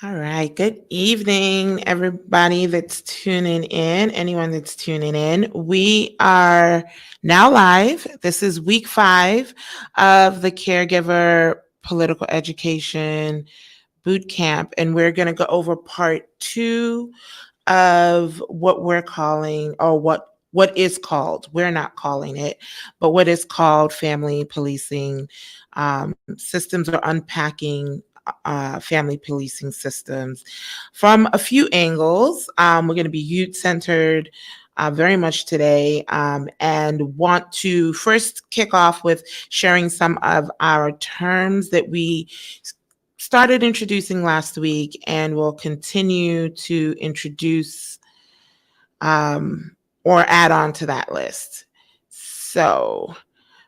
All right. Good evening, everybody that's tuning in. Anyone that's tuning in. We are now live. This is week 5 of the Caregiver Political Education Boot Camp, and we're going to go over part 2 of what we're calling, or what is called. We're not calling it, but what is called family policing systems, or unpacking family policing systems from a few angles. We're going to be youth centered very much today, and want to first kick off with sharing some of our terms that we started introducing last week and will continue to introduce or add on to that list. So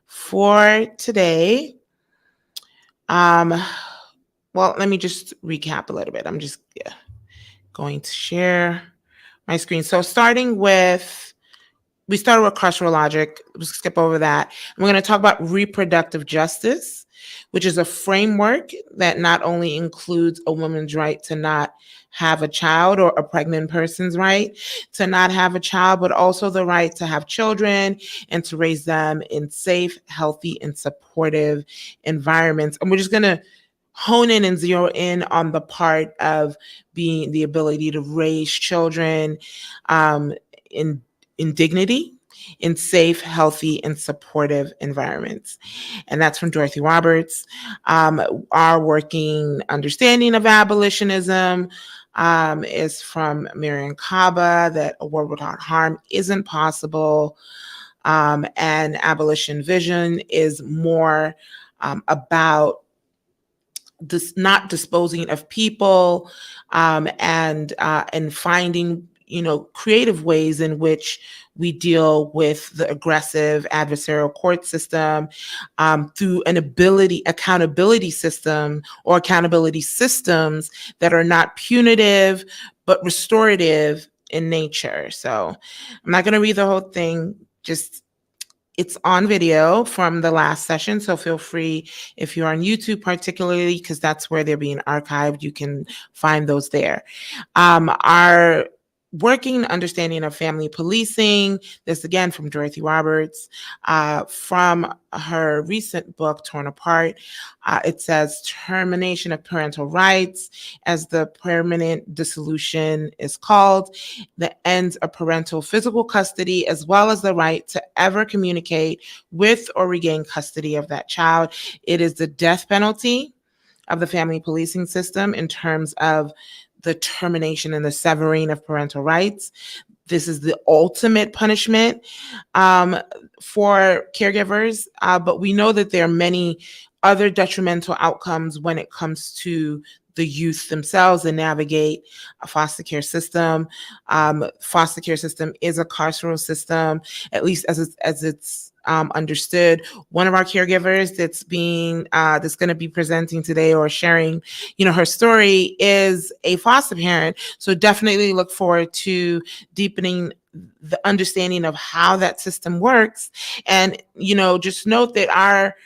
for today, um, well, let me just recap a little bit. I'm just going to share my screen. So we started with carceral logic. We'll skip over that. And we're going to talk about reproductive justice, which is a framework that not only includes a woman's right to not have a child, or a pregnant person's right to not have a child, but also the right to have children and to raise them in safe, healthy, and supportive environments. And we're just going to hone in and zero in on the part of being the ability to raise children in dignity, in safe, healthy, and supportive environments. And that's from Dorothy Roberts. Our working understanding of abolitionism is from Marian Kaba, that a world without harm isn't possible. And abolition vision is more about this not disposing of people, and finding creative ways in which we deal with the aggressive adversarial court system, through an accountability system, or accountability systems that are not punitive but restorative in nature. So I'm not going to read the whole thing, just it's on video from the last session, so feel free, if you're on YouTube particularly, because that's where they're being archived, you can find those there. Our working understanding of family policing, this again from Dorothy Roberts, from her recent book, Torn Apart. It says termination of parental rights, as the permanent dissolution is called, that ends of parental physical custody, as well as the right to ever communicate with or regain custody of that child. It is the death penalty of the family policing system in terms of the termination and the severing of parental rights. This is the ultimate punishment for caregivers, but we know that there are many other detrimental outcomes when it comes to the youth themselves and navigate a foster care system. Foster care system is a carceral system, at least as it's understood. One of our caregivers that's going to be presenting today or sharing, her story, is a foster parent. So definitely look forward to deepening the understanding of how that system works. And, just note that our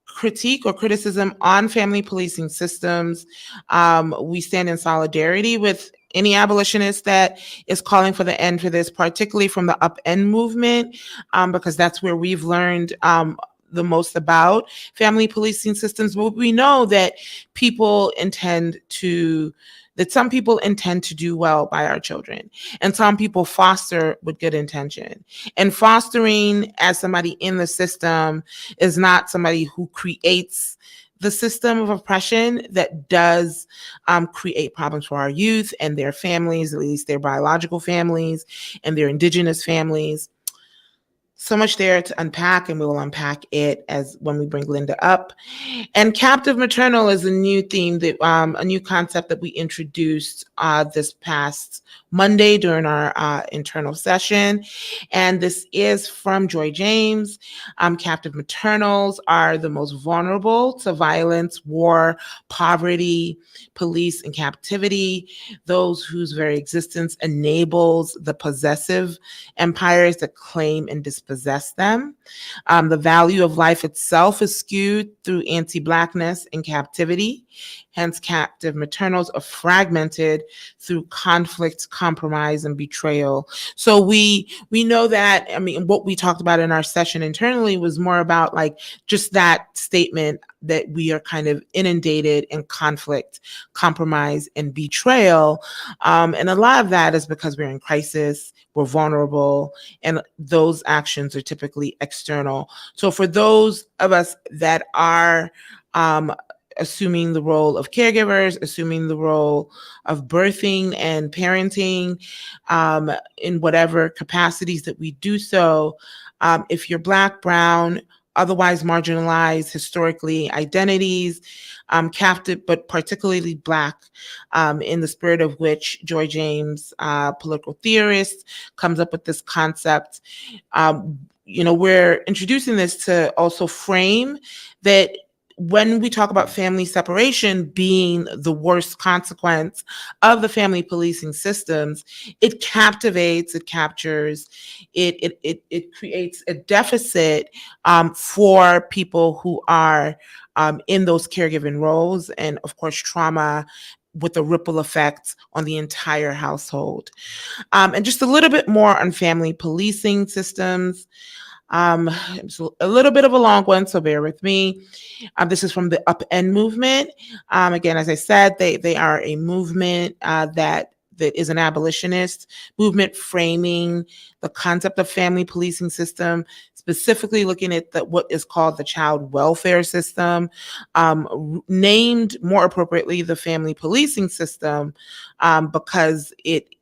critique or criticism on family policing systems, we stand in solidarity with any abolitionist that is calling for the end for this, particularly from the upend movement, because that's where we've learned the most about family policing systems. But we know that some people intend to do well by our children, and some people foster with good intention. And fostering as somebody in the system is not somebody who creates the system of oppression that does create problems for our youth and their families, at least their biological families and their indigenous families. So much there to unpack, and we will unpack it as when we bring Linda up. And captive maternal is a new theme, that a new concept that we introduced this past Monday during our internal session. And this is from Joy James. Captive maternals are the most vulnerable to violence, war, poverty, police, and captivity, those whose very existence enables the possessive empires that claim and dispossess possess them. The value of life itself is skewed through anti-Blackness and captivity. Hence, captive maternals are fragmented through conflict, compromise, and betrayal. So we know that, I mean, what we talked about in our session internally was more about like just that statement that we are kind of inundated in conflict, compromise, and betrayal. And a lot of that is because we're in crisis, we're vulnerable, and those actions are typically external. So for those of us that are assuming the role of caregivers, assuming the role of birthing and parenting, in whatever capacities that we do so, if you're Black, brown, otherwise marginalized historically identities, captive, but particularly Black, in the spirit of which Joy James, political theorist, comes up with this concept. We're introducing this to also frame that when we talk about family separation being the worst consequence of the family policing systems, it captivates, it captures, it creates a deficit for people who are in those caregiving roles, and of course trauma with a ripple effect on the entire household. And just a little bit more on family policing systems. It's a little bit of a long one, so bear with me. This is from the Upend movement. Again, as I said, they are a movement that is an abolitionist movement framing the concept of family policing system, specifically looking at what is called the child welfare system, named more appropriately the family policing system, because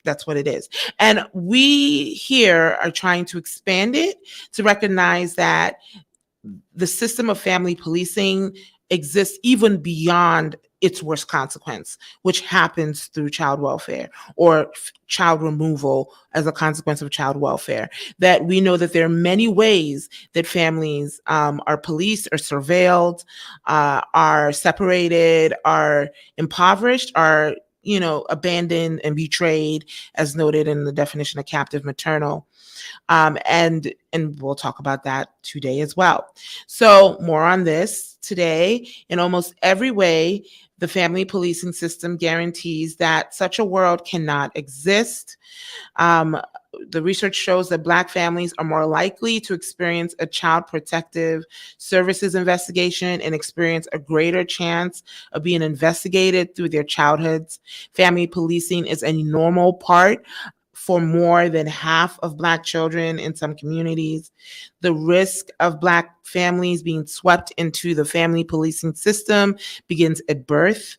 that's what it is. And we here are trying to expand it to recognize that the system of family policing exists even beyond its worst consequence, which happens through child welfare or child removal as a consequence of child welfare. That we know that there are many ways that families are policed or surveilled, are separated, are impoverished, are abandoned and betrayed, as noted in the definition of captive maternal. And we'll talk about that today as well. So more on this today. In almost every way, the family policing system guarantees that such a world cannot exist. The research shows that Black families are more likely to experience a child protective services investigation and experience a greater chance of being investigated through their childhoods. Family policing is a normal part for more than half of Black children in some communities. The risk of Black families being swept into the family policing system begins at birth,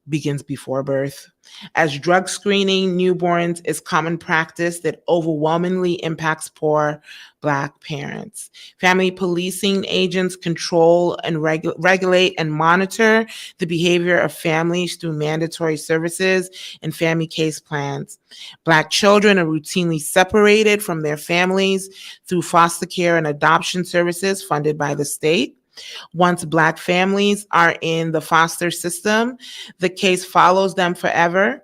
begins before birth. As drug screening newborns is common practice that overwhelmingly impacts poor Black parents. Family policing agents control and regulate and monitor the behavior of families through mandatory services and family case plans. Black children are routinely separated from their families through foster care and adoption services funded by the state. Once Black families are in the foster system, the case follows them forever.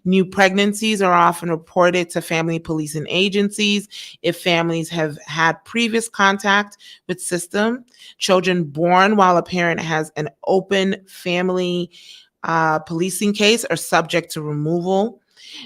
New pregnancies are often reported to family policing agencies if families have had previous contact with system. Children born while a parent has an open family policing case are subject to removal.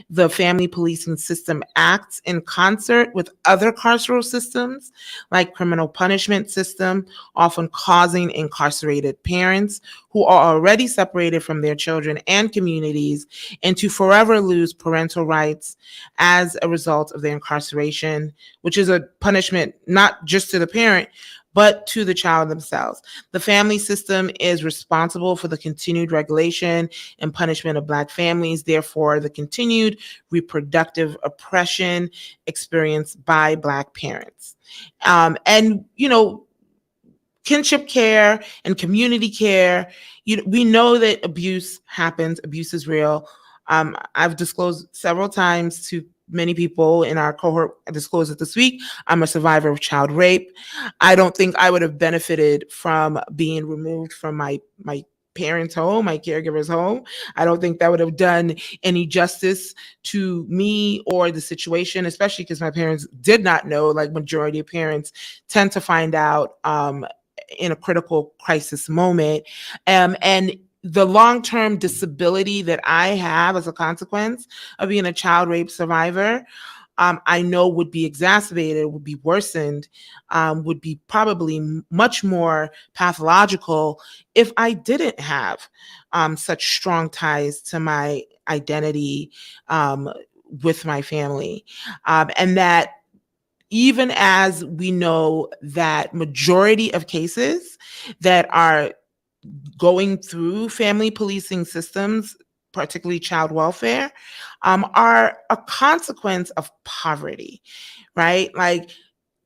The family policing system acts in concert with other carceral systems, like criminal punishment system, often causing incarcerated parents who are already separated from their children and communities and to forever lose parental rights as a result of their incarceration, which is a punishment not just to the parent, but to the child themselves. The family system is responsible for the continued regulation and punishment of Black families, therefore the continued reproductive oppression experienced by Black parents. And kinship care and community care, we know that abuse happens, abuse is real. I've disclosed several times to many people in our cohort, I disclosed it this week, I'm a survivor of child rape. I don't think I would have benefited from being removed from my parents home, my caregivers home. I don't think that would have done any justice to me or the situation, especially because my parents did not know, like majority of parents tend to find out in a critical crisis moment. And the long-term disability that I have as a consequence of being a child rape survivor, I know would be exacerbated, would be worsened, would be probably much more pathological if I didn't have such strong ties to my identity with my family. And that even as we know that majority of cases that are going through family policing systems, particularly child welfare, are a consequence of poverty, right? Like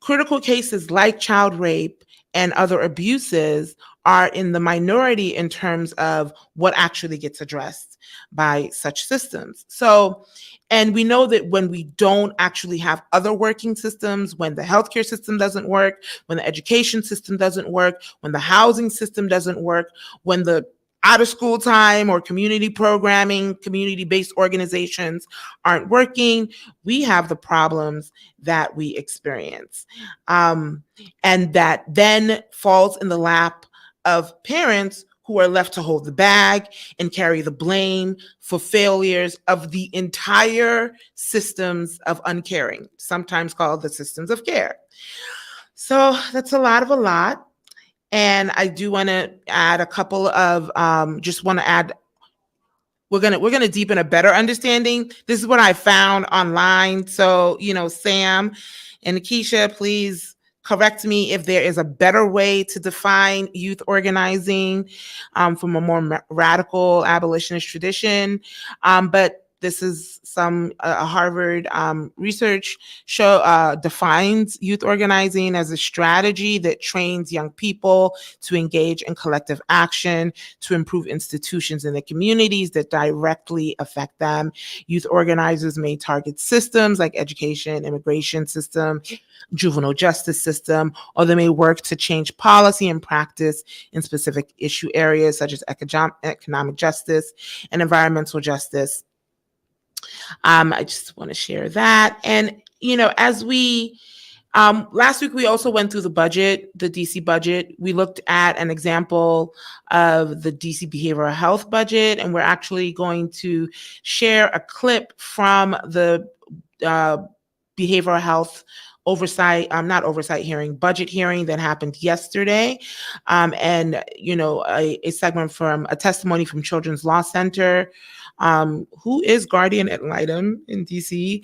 critical cases like child rape and other abuses are in the minority in terms of what actually gets addressed by such systems. So, and we know that when we don't actually have other working systems, when the healthcare system doesn't work, when the education system doesn't work, when the housing system doesn't work, when the out of school time or community programming, community-based organizations aren't working, we have the problems that we experience. And that then falls in the lap of parents who are left to hold the bag and carry the blame for failures of the entire systems of uncaring, sometimes called the systems of care. So that's a lot of a lot. And I do want to add a couple of, we're gonna deepen a better understanding. This is what I found online. So, Sam and Keisha, please correct me if there is a better way to define youth organizing from a more radical abolitionist tradition. But this is some Harvard research defines youth organizing as a strategy that trains young people to engage in collective action to improve institutions in the communities that directly affect them. Youth organizers may target systems like education, immigration system, juvenile justice system, or they may work to change policy and practice in specific issue areas such as economic justice and environmental justice. I just want to share that. And, as we, last week, we also went through the budget, the DC budget. We looked at an example of the DC behavioral health budget, and we're actually going to share a clip from the behavioral health budget hearing that happened yesterday. And, a segment from a testimony from Children's Law Center, who is guardian ad litem in DC.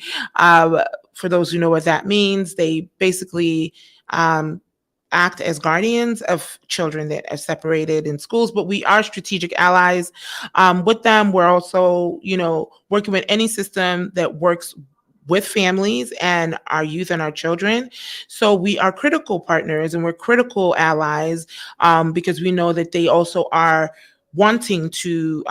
For those who know what that means, they basically act as guardians of children that are separated in schools, but we are strategic allies with them. We're also, working with any system that works with families and our youth and our children. So we are critical partners and we're critical allies because we know that they also are wanting to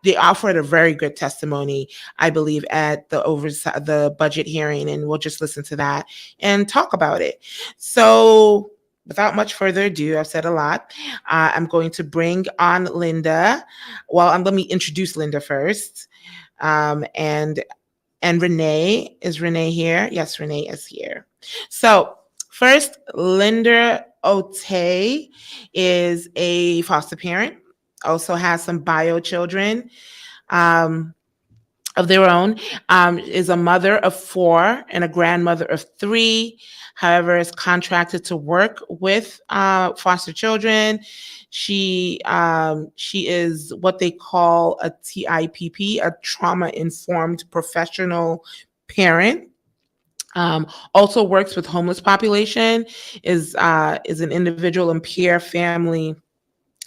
they offered a very good testimony, I believe, at the budget hearing, and we'll just listen to that and talk about it. So without much further ado, I've said a lot. I'm going to bring on Linda. Well, let me introduce Linda first. And Renee, is Renee here? Yes, Renee is here. So first, Linda Ote is a foster parent, also has some bio children of their own, is a mother of 4 and a grandmother of 3. However, is contracted to work with foster children. She is what they call a TIPP, a trauma-informed professional parent. Also works with homeless population, is an individual and peer family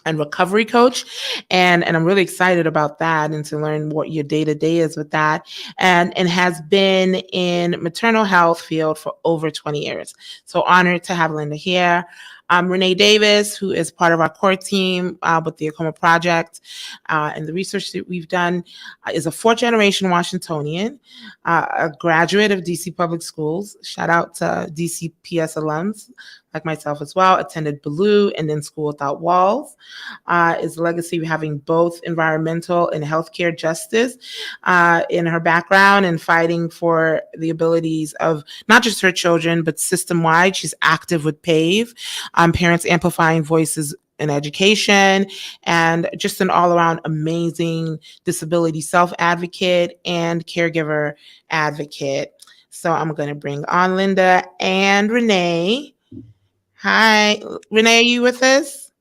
and recovery coach. And I'm really excited about that and to learn what your day-to-day is with that. And has been in maternal health field for over 20 years. So honored to have Linda here. Renee Davis, who is part of our core team with the Acoma Project, and the research that we've done, is a fourth generation Washingtonian, a graduate of DC Public Schools. Shout out to DCPS alums like myself as well. Attended Blue and then School Without Walls. Is a legacy of having both environmental and healthcare justice in her background and fighting for the abilities of not just her children, but system wide. She's active with PAVE, Parents Amplifying Voices in Education, and just an all around amazing disability self advocate and caregiver advocate. So I'm going to bring on Linda and Renee. Hi, Renee, are you with us?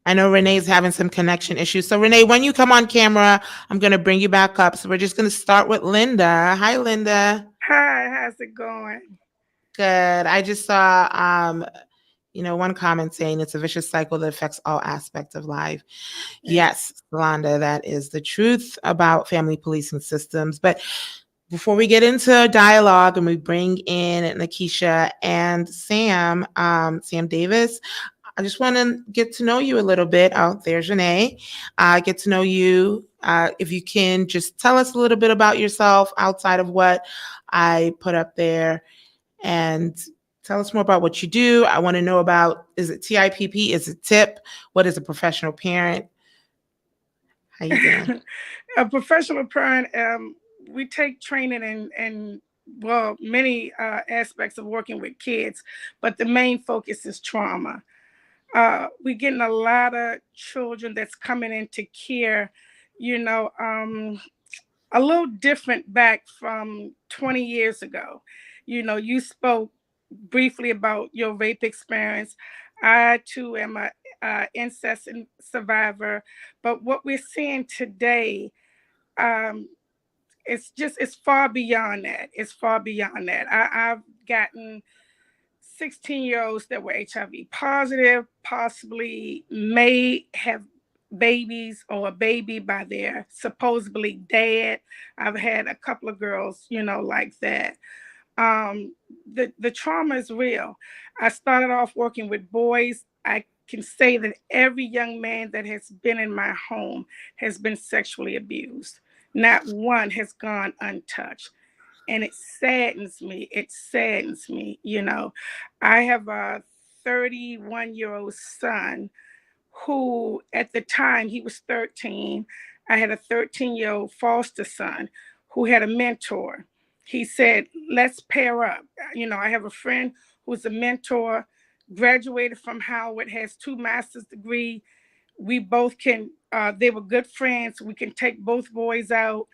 I know Renee's having some connection issues. So, Renee, when you come on camera, I'm going to bring you back up. So, we're just going to start with Linda. Hi, Linda. Hi, how's it going? Good. I just saw, one comment saying it's a vicious cycle that affects all aspects of life. Yes, Londa, that is the truth about family policing systems. But before we get into dialogue and we bring in Nakisha and Sam, Sam Davis, I just want to get to know you a little bit. Oh, there's Renee. Get to know you. If you can just tell us a little bit about yourself outside of what I put up there, and tell us more about what you do. I want to know about, is it TIPP? Is it TIP? What is a professional parent? How you doing? A professional parent, we take training in well, many aspects of working with kids, but the main focus is trauma. We're getting a lot of children that's coming into care, you know, a little different back from 20 years ago. You know, you spoke briefly about your rape experience. I too am a incest survivor, but what we're seeing today, um, it's far beyond that. It's far beyond that. I've gotten 16-year-olds that were HIV positive, possibly may have babies or a baby by their supposedly dad. I've had a couple of girls, like that. The trauma is real. I started off working with boys. I can say that every young man that has been in my home has been sexually abused. Not one has gone untouched. And it saddens me. It saddens me. I have a 31-year-old son who, at the time, he was 13. I had a 13-year-old foster son who had a mentor. He said, let's pair up. I have a friend who's a mentor, graduated from Howard, has 2 master's degrees. We both can, they were good friends. We can take both boys out.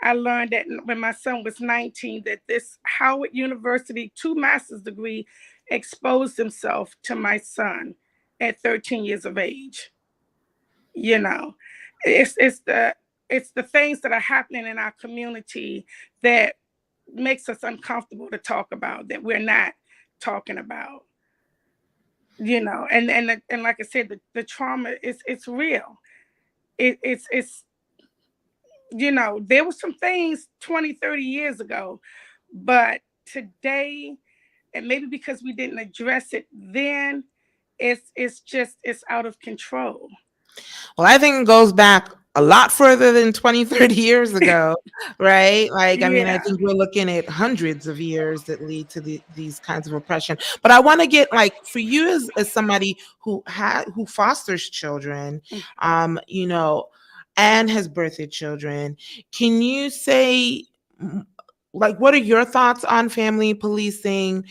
I learned that when my son was 19, that this Howard University 2 master's degree exposed himself to my son at 13 years of age. You know, it's the things that are happening in our community that makes us uncomfortable to talk about, that we're not talking about. And like I said, the trauma is it's real. It's there were some things 20, 30 years ago, but today, and maybe because we didn't address it then, it's out of control. Well, I think it goes back a lot further than 20, 30 years ago, right? Like, I mean, I Yeah. think we're looking at hundreds of years that lead to these kinds of oppression. But I want to get, like, for you as somebody who fosters children, and has birthed children, can you say, like, what are your thoughts on family policing?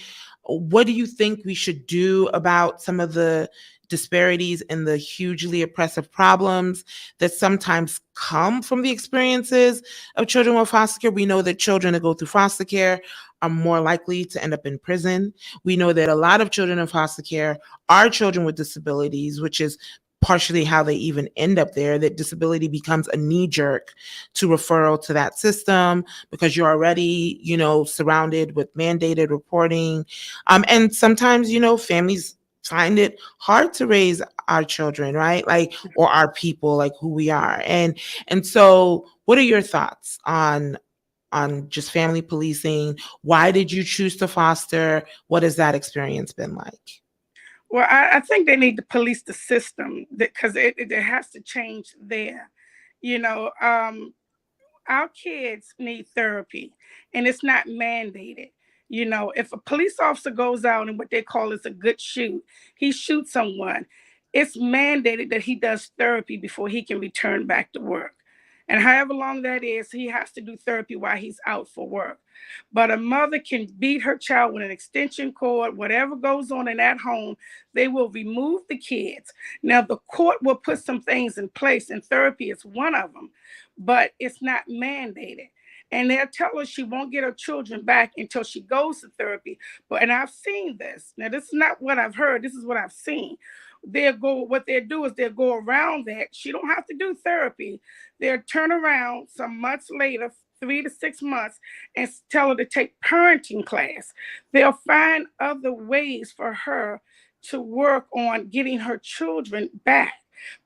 What do you think we should do about some of the disparities and the hugely oppressive problems that sometimes come from the experiences of children with foster care? We know that children that go through foster care are more likely to end up in prison. We know that a lot of children in foster care are children with disabilities, which is partially how they even end up there, that disability becomes a knee jerk to referral to that system because you're already, surrounded with mandated reporting. And sometimes, families find it hard to raise our children, right? Like, or our people, like who we are. And so what are your thoughts on on just family policing? Why did you choose to foster? What has that experience been like? Well, I think they need to police the system because it has to change there. You know, our kids need therapy and it's not mandated. You know, if a police officer goes out and what they call is a good shoot, he shoots someone, it's mandated that he does therapy before he can return back to work. And however long that is, he has to do therapy while he's out for work. But a mother can beat her child with an extension cord, whatever goes on in that home, they will remove the kids. Now, the court will put some things in place, and therapy is one of them, but it's not mandated. And they'll tell her she won't get her children back until she goes to therapy. But and I've seen this. Now, this is not what I've heard. This is what I've seen. What they'll do is they'll go around that. She don't have to do therapy. They'll turn around some months later, 3 to 6 months, and tell her to take parenting class. They'll find other ways for her to work on getting her children back.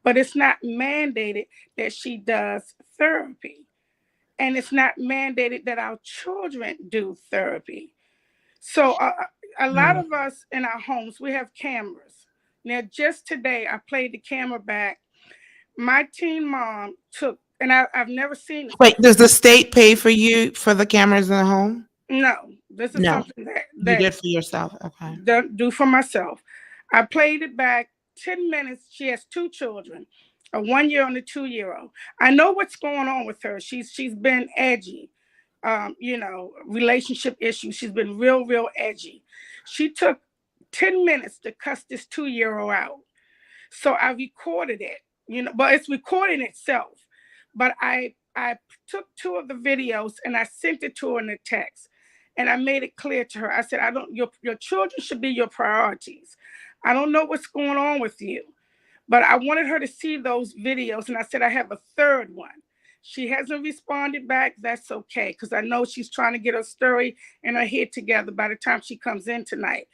But it's not mandated that she does therapy. And it's not mandated that our children do therapy. So a lot Mm. of us in our homes, we have cameras. Now, just today, I played the camera back. My teen mom took, and I've never seen this Wait, before. does the state pay for you for the cameras in the home? No, this is No, something you did for yourself. Okay. do for myself. I played it back 10 minutes. She has two children, a 1 year and a 2 year old. I know what's going on with her. She's been edgy, relationship issues. She's been real edgy. She took 10 minutes to cuss this 2 year old out. So I recorded it, but it's recording itself. But I took two of the videos and I sent it to her in a text. And I made it clear to her. I said, I don't your children should be your priorities. I don't know what's going on with you. But I wanted her to see those videos. And I said, I have a third one. She hasn't responded back. That's okay. Because I know she's trying to get her story and her head together by the time she comes in tonight.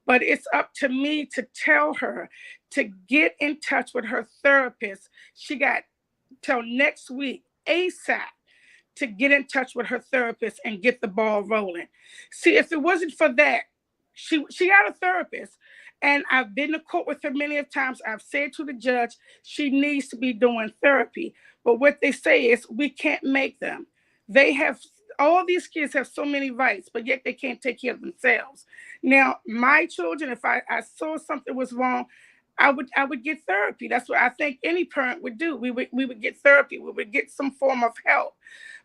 But it's up to me to tell her to get in touch with her therapist. She got till next week, ASAP, to get in touch with her therapist and get the ball rolling. See, if it wasn't for that, she got a therapist. And I've been to court with her many of times. I've said to the judge, she needs to be doing therapy. But what they say is we can't make them. They have all these kids have so many rights, but yet they can't take care of themselves. Now, my children, if I saw something was wrong, I would get therapy. That's what I think any parent would do. We would get therapy. We would get some form of help.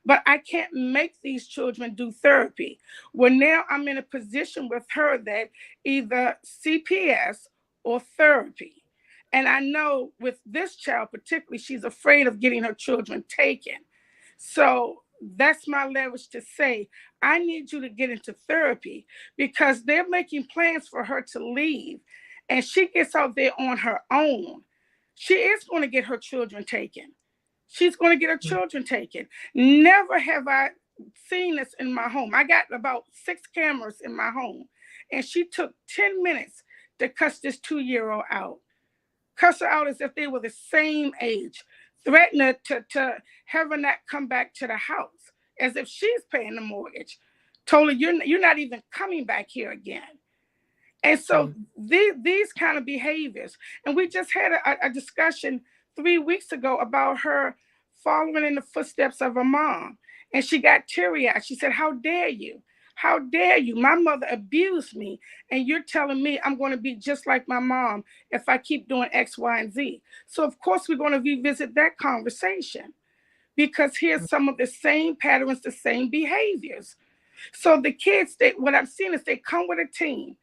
But I can't make these children do therapy. Well, now I'm in a position with her that either CPS or therapy. And I know with this child particularly, she's afraid of getting her children taken. So that's my leverage to say, I need you to get into therapy because they're making plans for her to leave. And she gets out there on her own. She is going to get her children taken. She's going to get her children taken. Never have I seen this in my home. I got about 6 cameras in my home. And she took 10 minutes to cuss this 2 year old out. Cuss her out as if they were the same age. Threaten her to have her not come back to the house as if she's paying the mortgage. Told her, you're not even coming back here again. And so Mm. these kind of behaviors, and we just had a discussion 3 weeks ago about her following in the footsteps of her mom. And she got teary-eyed. She said, how dare you? How dare you? My mother abused me, and you're telling me I'm going to be just like my mom if I keep doing X, Y, and Z. So, of course, we're going to revisit that conversation because here's some of the same patterns, the same behaviors. So the kids, what I'm seeing is they come with a team.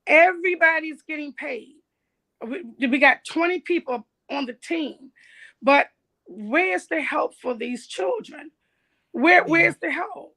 Everybody's getting paid. We got 20 people on the team, but where's the help for these children? Yeah. Where's the help?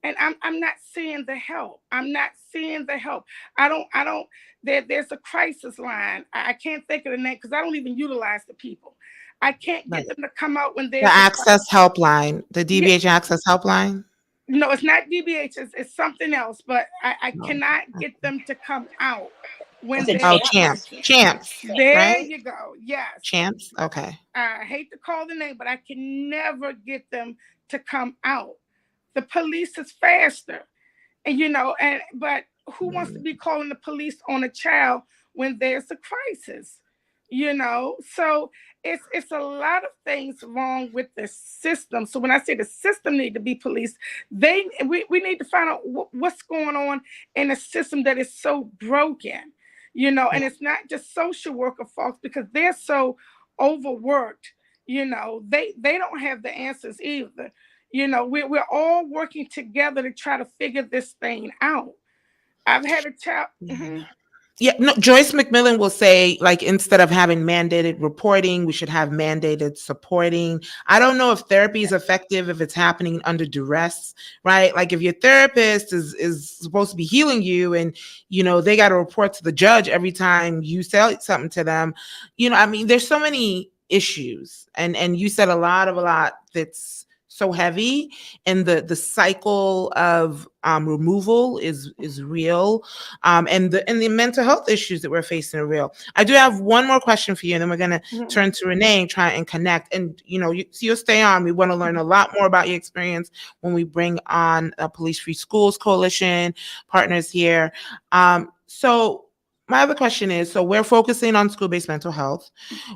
And I'm not seeing the help. I'm not seeing the help. I don't. There's a crisis line. I can't think of the name because I don't even utilize the people. I can't Right. get them to come out when The there's a crisis. access helpline, the Yeah, DBH access helpline. no, it's not DBH. It's something else. But I No. cannot get them to come out It's when a there's Oh, a champ. champs, crisis. champs, There right? you go. Yes. Champs. Okay. I hate to call the name, but I can never get them to come out. The police is faster. And but who wants to Mm, be calling the police on a child when there's a crisis? So it's a lot of things wrong with the system. So when I say the system need to be policed, we need to find out what's going on in a system that is so broken. yeah. And it's not just social worker folks, because they're so overworked. They don't have the answers either. We're all working together to try to figure this thing out. I've had a child. Yeah. Yeah, no, Joyce McMillan will say, like, instead of having mandated reporting, we should have mandated supporting. I don't know if therapy is effective if it's happening under duress, right? Like, if your therapist is supposed to be healing you, and they got to report to the judge every time you say something to them. I mean, there's so many issues, and you said a lot that's so heavy, and the cycle of removal is real, and the mental health issues that we're facing are real. I do have one more question for you, and then we're gonna Mhm. turn to Renee and try and connect. And you'll stay on. We want to learn a lot more about your experience when we bring on a Police Free Schools Coalition partners here. So my other question is, so we're focusing on school-based mental health.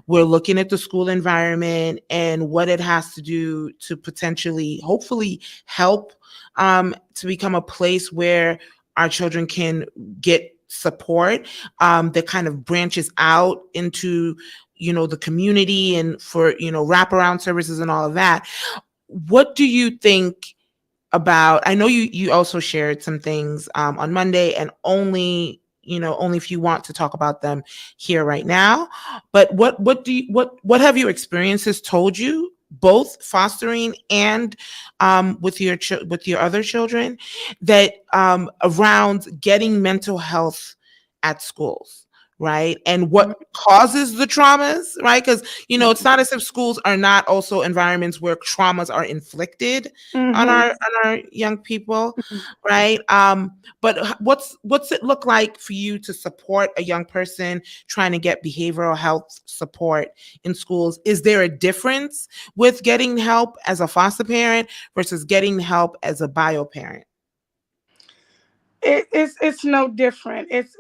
We're looking at the school environment and what it has to do to potentially, hopefully, help to become a place where our children can get support that kind of branches out into the community, and for wraparound services and all of that. What do you think about, I know you also shared some things on Monday, and only if you want to talk about them here right now, but what have your experiences told you, both fostering and with your other children, that around getting mental health at schools, right? And what causes the traumas, right? Because it's not as if schools are not also environments where traumas are inflicted on Mhm. our young people, right? But what's it look like for you to support a young person trying to get behavioral health support in schools? Is there a difference with getting help as a foster parent versus getting help as a bio parent? It's no different. It's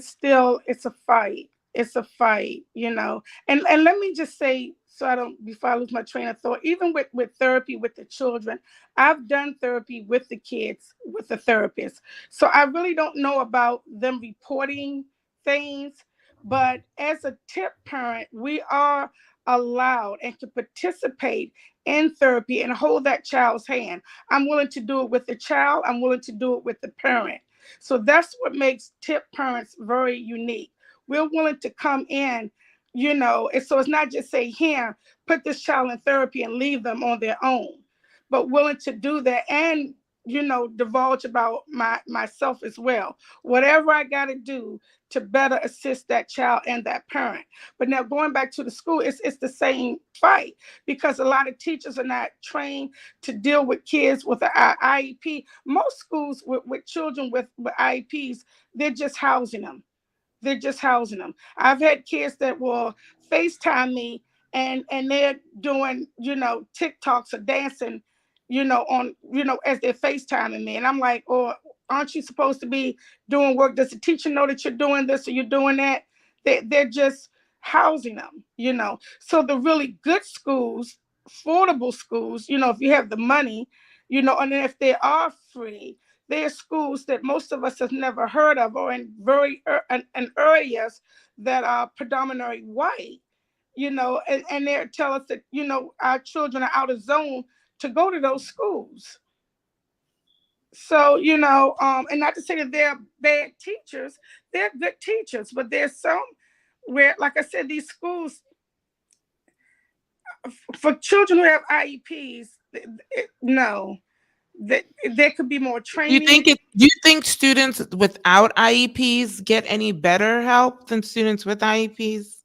still it's a fight. It's a fight. And let me just say, so I don't, before I lose my train of thought, even with therapy with the children, I've done therapy with the kids with the therapist. So I really don't know about them reporting things, but as a tip parent, we are allowed and can participate in therapy and hold that child's hand. I'm willing to do it with the child. I'm willing to do it with the parent. So that's what makes tip parents very unique. We're willing to come in, and so it's not just say, here, put this child in therapy and leave them on their own, but willing to do that and divulge about myself as well. Whatever I got to do to better assist that child and that parent. But now going back to the school, it's the same fight, because a lot of teachers are not trained to deal with kids with an IEP. Most schools with children with IEPs, they're just housing them. They're just housing them. I've had kids that will FaceTime me, and they're doing, TikToks or dancing, on, as they're FaceTiming me. And I'm like, oh, aren't you supposed to be doing work? Does the teacher know that you're doing this or you're doing that? They're just housing them. So the really good schools, affordable schools, if you have the money, and then if they are free, there are schools that most of us have never heard of, or in in areas that are predominantly white, and they tell us that our children are out of zone to go to those schools. So and not to say that they're bad teachers, they're good teachers, but there's some where, like I said, these schools for children who have IEPs, no, that there could be more training. Do you think students without IEPs get any better help than students with IEPs?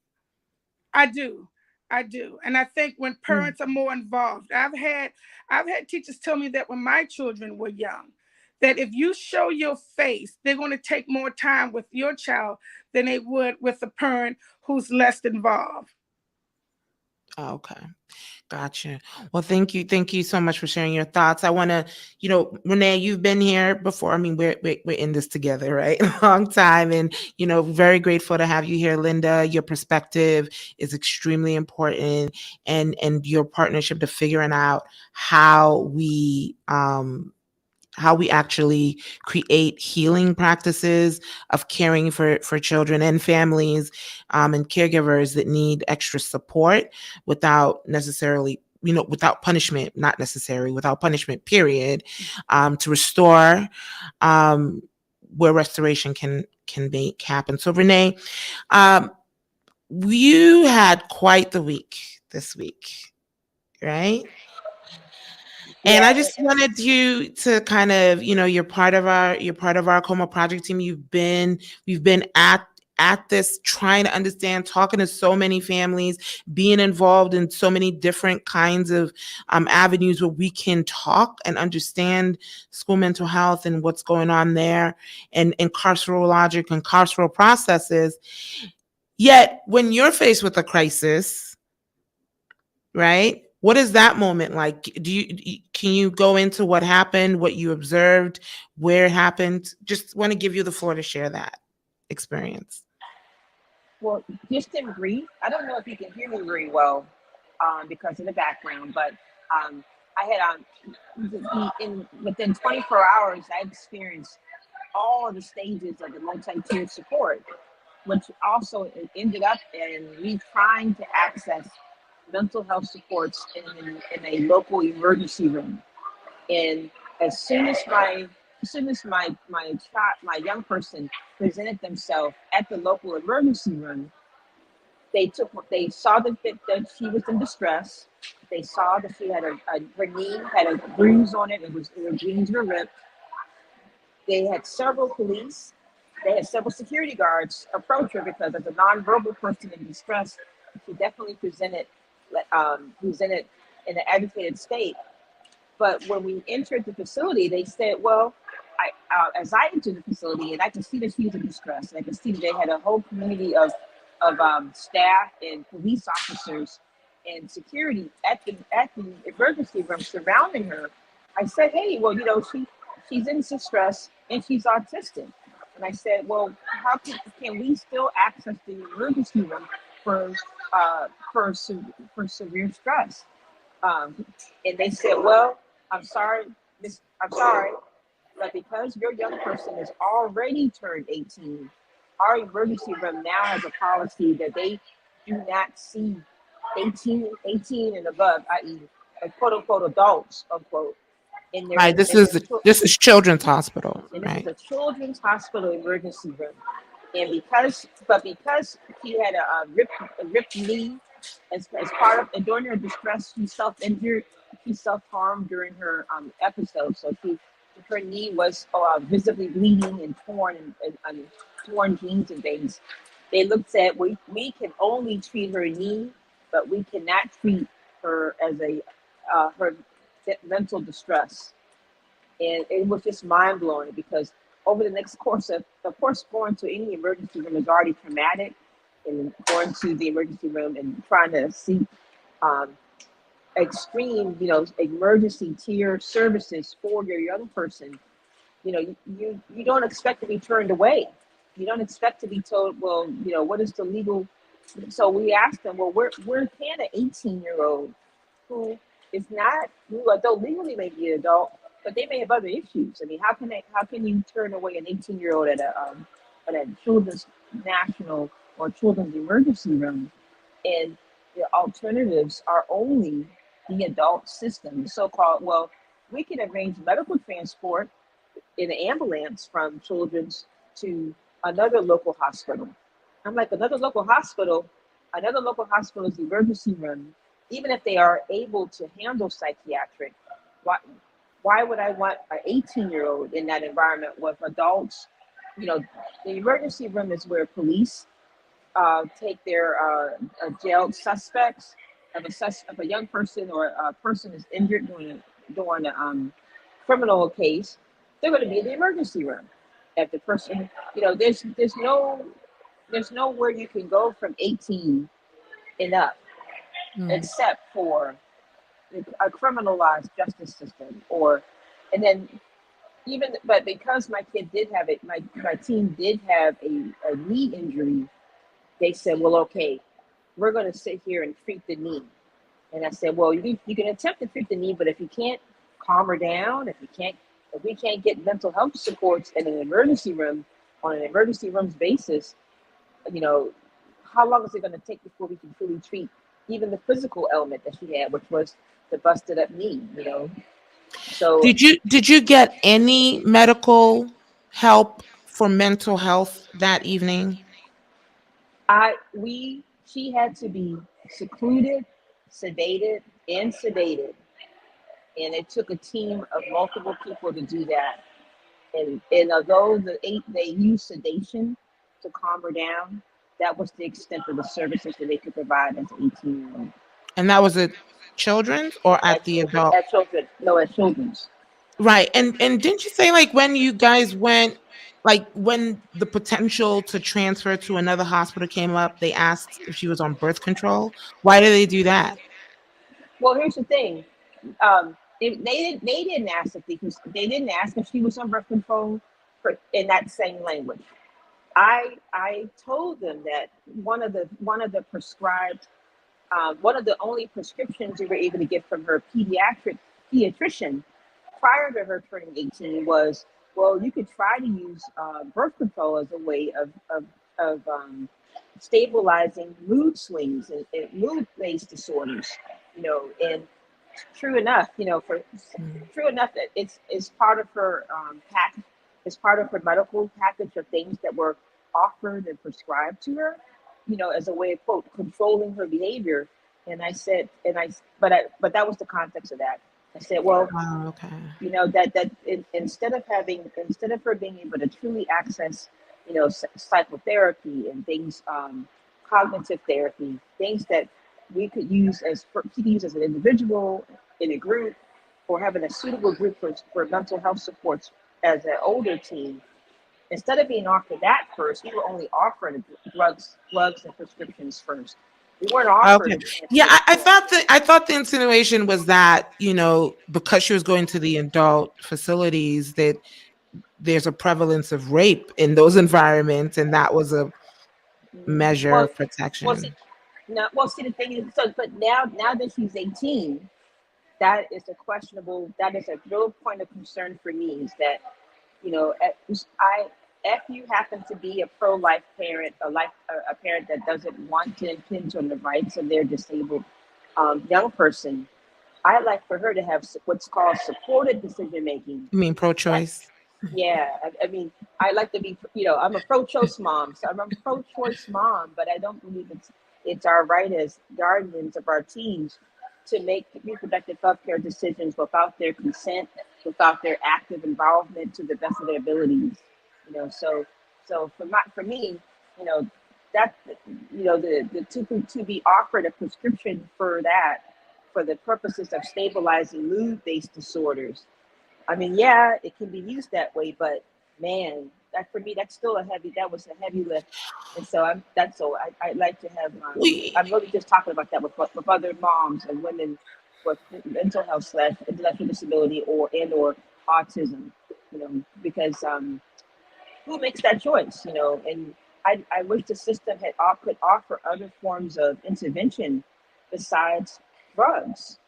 I do. I do. And I think when parents are more involved, I've had teachers tell me that when my children were young, that if you show your face, they're going to take more time with your child than they would with a parent who's less involved. Okay. Gotcha. Well, thank you. Thank you so much for sharing your thoughts. I want to, Renee, you've been here before. I mean, we're in this together, right? A long time. And, very grateful to have you here, Linda. Your perspective is extremely important, and your partnership to figuring out how we actually create healing practices of caring for children and families, and caregivers that need extra support without necessarily, without punishment, not necessarily without punishment, period, to restore, um, where restoration can make happen. So Renee, um, you had quite the week this week, right? And Yeah, I just wanted you to kind of, you're part of our Coma project team. We've been at this, trying to understand, talking to so many families, being involved in so many different kinds of avenues where we can talk and understand school mental health and what's going on there, and carceral logic and carceral processes. Yet when you're faced with a crisis, right? What is that moment like? Can you go into what happened, what you observed, where it happened? Just want to give you the floor to share that experience. well, just in brief, I don't know if you can hear me very well because of the background, but um, I had within 24 hours, I experienced all of the stages of the multi-tiered support, which also ended up in me trying to access mental health supports in a local emergency room. And as soon as my young person presented themselves at the local emergency room, they saw that she was in distress. They saw that she had her knee had a bruise on it. Her jeans were ripped. They had several police. They had several security guards approach her because as a nonverbal person in distress, she definitely presented in an agitated state. But when we entered the facility, they said, well, as I entered the facility, and I could see that she was in distress, and I could see that they had a whole community of staff and police officers and security at the emergency room surrounding her. I said, hey, well, she's in distress and she's autistic. And I said, well, how can we still access the emergency room for for severe stress? And they said, well, I'm sorry, I'm sorry, but because your young person has already turned 18, our emergency room now has a policy that they do not see 18 and above, i.e., like quote unquote adults, unquote, in their Right. in their This is Children's Hospital, and this is right? a children's hospital emergency room. And because she had a ripped knee as part of, and during her distress, she self-injured, she self-harmed during her episode. So her knee was visibly bleeding and torn and torn jeans and things. They looked at, we can only treat her knee, but we cannot treat her as her mental distress. And it was just mind blowing because over the next of course, going to any emergency room is already traumatic. And going to the emergency room and trying to seek um, extreme, emergency tier services for your young person, you don't expect to be turned away. You don't expect to be told, well, what is the legal? So we asked them, well, where can an 18-year-old who is not, who although legally may be an adult, but they may have other issues. I mean, how can you turn away an 18-year-old at a children's national or children's emergency room? And the alternatives are only the adult system, the so-called, well, we can arrange medical transport in an ambulance from children's to another local hospital. I'm like, another local hospital's emergency room, even if they are able to handle psychiatric, why, why would I want an 18-year-old in that environment with adults? You know, the emergency room is where police take their jailed suspects. If a young person or a person is injured during a criminal case, they're going to be in the emergency room. If the person, there's nowhere you can go from 18 and up. Mm. except for a criminalized justice system. Or, and then even, but because my kid did have it, my team did have a knee injury, they said, well, okay, we're going to sit here and treat the knee. And I said, well, you can attempt to treat the knee, but if you can't calm her down, if we can't get mental health supports in an emergency room on an emergency rooms basis, you know, how long is it going to take before we can fully treat even the physical element that she had, which was the busted up knee, you know? So Did you get any medical help for mental health that evening? she had to be secluded, sedated, and sedated, and it took a team of multiple people to do that. And although they used sedation to calm her down, that was the extent of the services that they could provide as an 18-year-old. And that was at children's or at the adult? At children, no, at children's. Right. And didn't you say like when you guys went, like when the potential to transfer to another hospital came up, they asked if she was on birth control? Why did they do that? Well, here's the thing. They didn't ask they didn't ask if she was on birth control in that same language. I told them that one of the prescribed one of the only prescriptions they were able to get from her pediatrician prior to her turning 18 was, well, you could try to use birth control as a way of stabilizing mood swings and mood-based disorders, and true enough, Mm. true enough that it's part of her it's part of her medical package of things that were offered and prescribed to her, as a way of quote controlling her behavior. And I said, but that was the context of that. I said, well, Oh, okay. instead of her being able to truly access, psychotherapy and things, cognitive therapy, things that she could use as an individual, in a group, or having a suitable group for mental health supports as an older teen. Instead of being offered that first, we were only offering drugs and prescriptions first. We weren't offering Okay. advanced Yeah, care. I thought the insinuation was that, because she was going to the adult facilities, that there's a prevalence of rape in those environments, and that was a measure Well, of well, see, protection. no, well, see, the thing is, so, but now that she's 18, that is a real point of concern for me. Is that, if you happen to be a pro-life parent, a parent that doesn't want to impinge on the rights of their disabled young person, I like for her to have what's called supported decision making. You mean pro-choice? Yeah, I mean, I like to be, I'm a pro-choice mom, so I'm a pro-choice mom, but I don't believe it's our right as guardians of our teens to make reproductive health care decisions without their consent, without their active involvement to the best of their abilities. So for me, you know, that the to be offered a prescription for that for the purposes of stabilizing mood-based disorders. I mean, yeah, it can be used that way, but man, that for me, that was a heavy lift. And so I like to have, We, I'm really just talking about that with other moms and women with mental health slash intellectual disability or autism, because who makes that choice, and I wish the system could offer other forms of intervention besides drugs,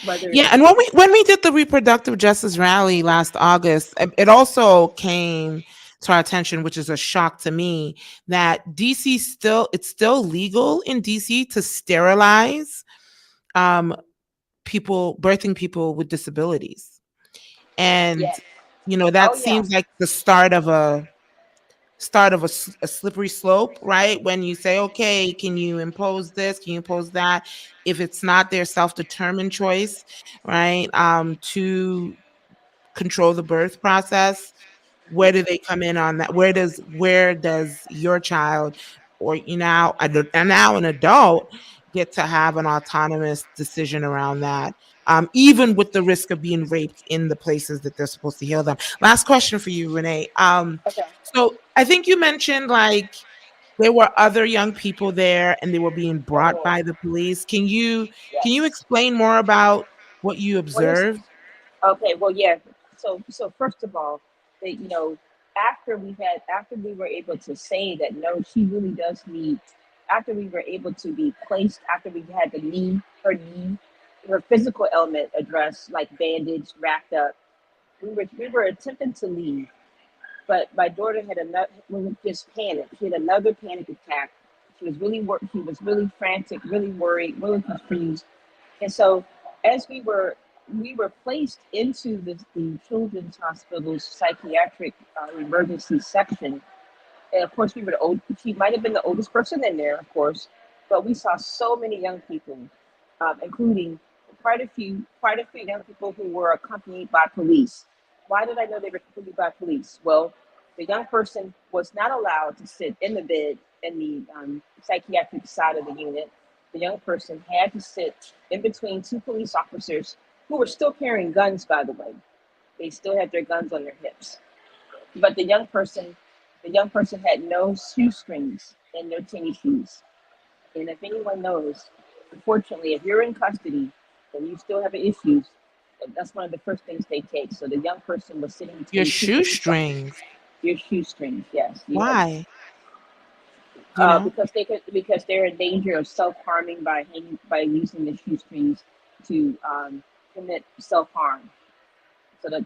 whether yeah, it's, and when we did the reproductive justice rally last August, it also came to our attention, which is a shock to me, that it's still legal in DC to sterilize um birthing people with disabilities. And yeah, that oh yeah. seems like the start of a slippery slope, right? When you say, okay, can you impose this? Can you impose that? If it's not their self-determined choice, right? To control the birth process, where do they come in on that? Where does your child, or and now an adult, get to have an autonomous decision around that, even with the risk of being raped in the places that they're supposed to heal them? Last question for you, Renee. Okay. So I think you mentioned, like, there were other young people there and they were being brought Oh, by the police. Can you yes. explain more about what you Well, here's observed? okay. Well, yeah. So first of all, after we were able to say that no, she really does need. After we were able to be placed, after we had her physical element addressed, like bandaged, wrapped up, we were attempting to leave, but my daughter had another, just panicked. She had another panic attack. She was really frantic, really worried, really confused. And so as we were placed into the children's hospital's psychiatric emergency section, and of course, we were the old. She might have been the oldest person in there, of course, but we saw so many young people, including quite a few young people who were accompanied by police. Why did I know they were accompanied by police? Well, the young person was not allowed to sit in the bed in the psychiatric side of the unit. The young person had to sit in between two police officers who were still carrying guns, by the way. They still had their guns on their hips, but the young person had no shoestrings and no tennis shoes. And if anyone knows, unfortunately, if you're in custody and you still have issues, that's one of the first things they take. So the young person was sitting Your between two police officers. shoestrings. Your shoestrings, yes, you had Why? Do you know? because they're in danger of self harming by using the shoestrings to commit self harm.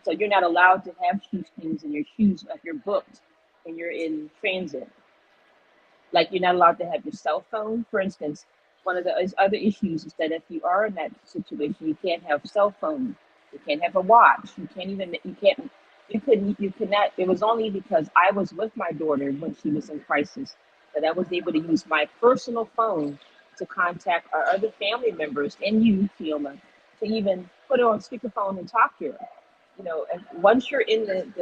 So you're not allowed to have shoestrings in your shoes if you're booked and you're in transit. Like you're not allowed to have your cell phone, for instance. One of the other issues is that if you are in that situation, you can't have cell phone, you can't have a watch, you could not. It was only because I was with my daughter when she was in crisis that I was able to use my personal phone to contact our other family members and you, Fiona, to even put her on speakerphone and talk to her. And once you're in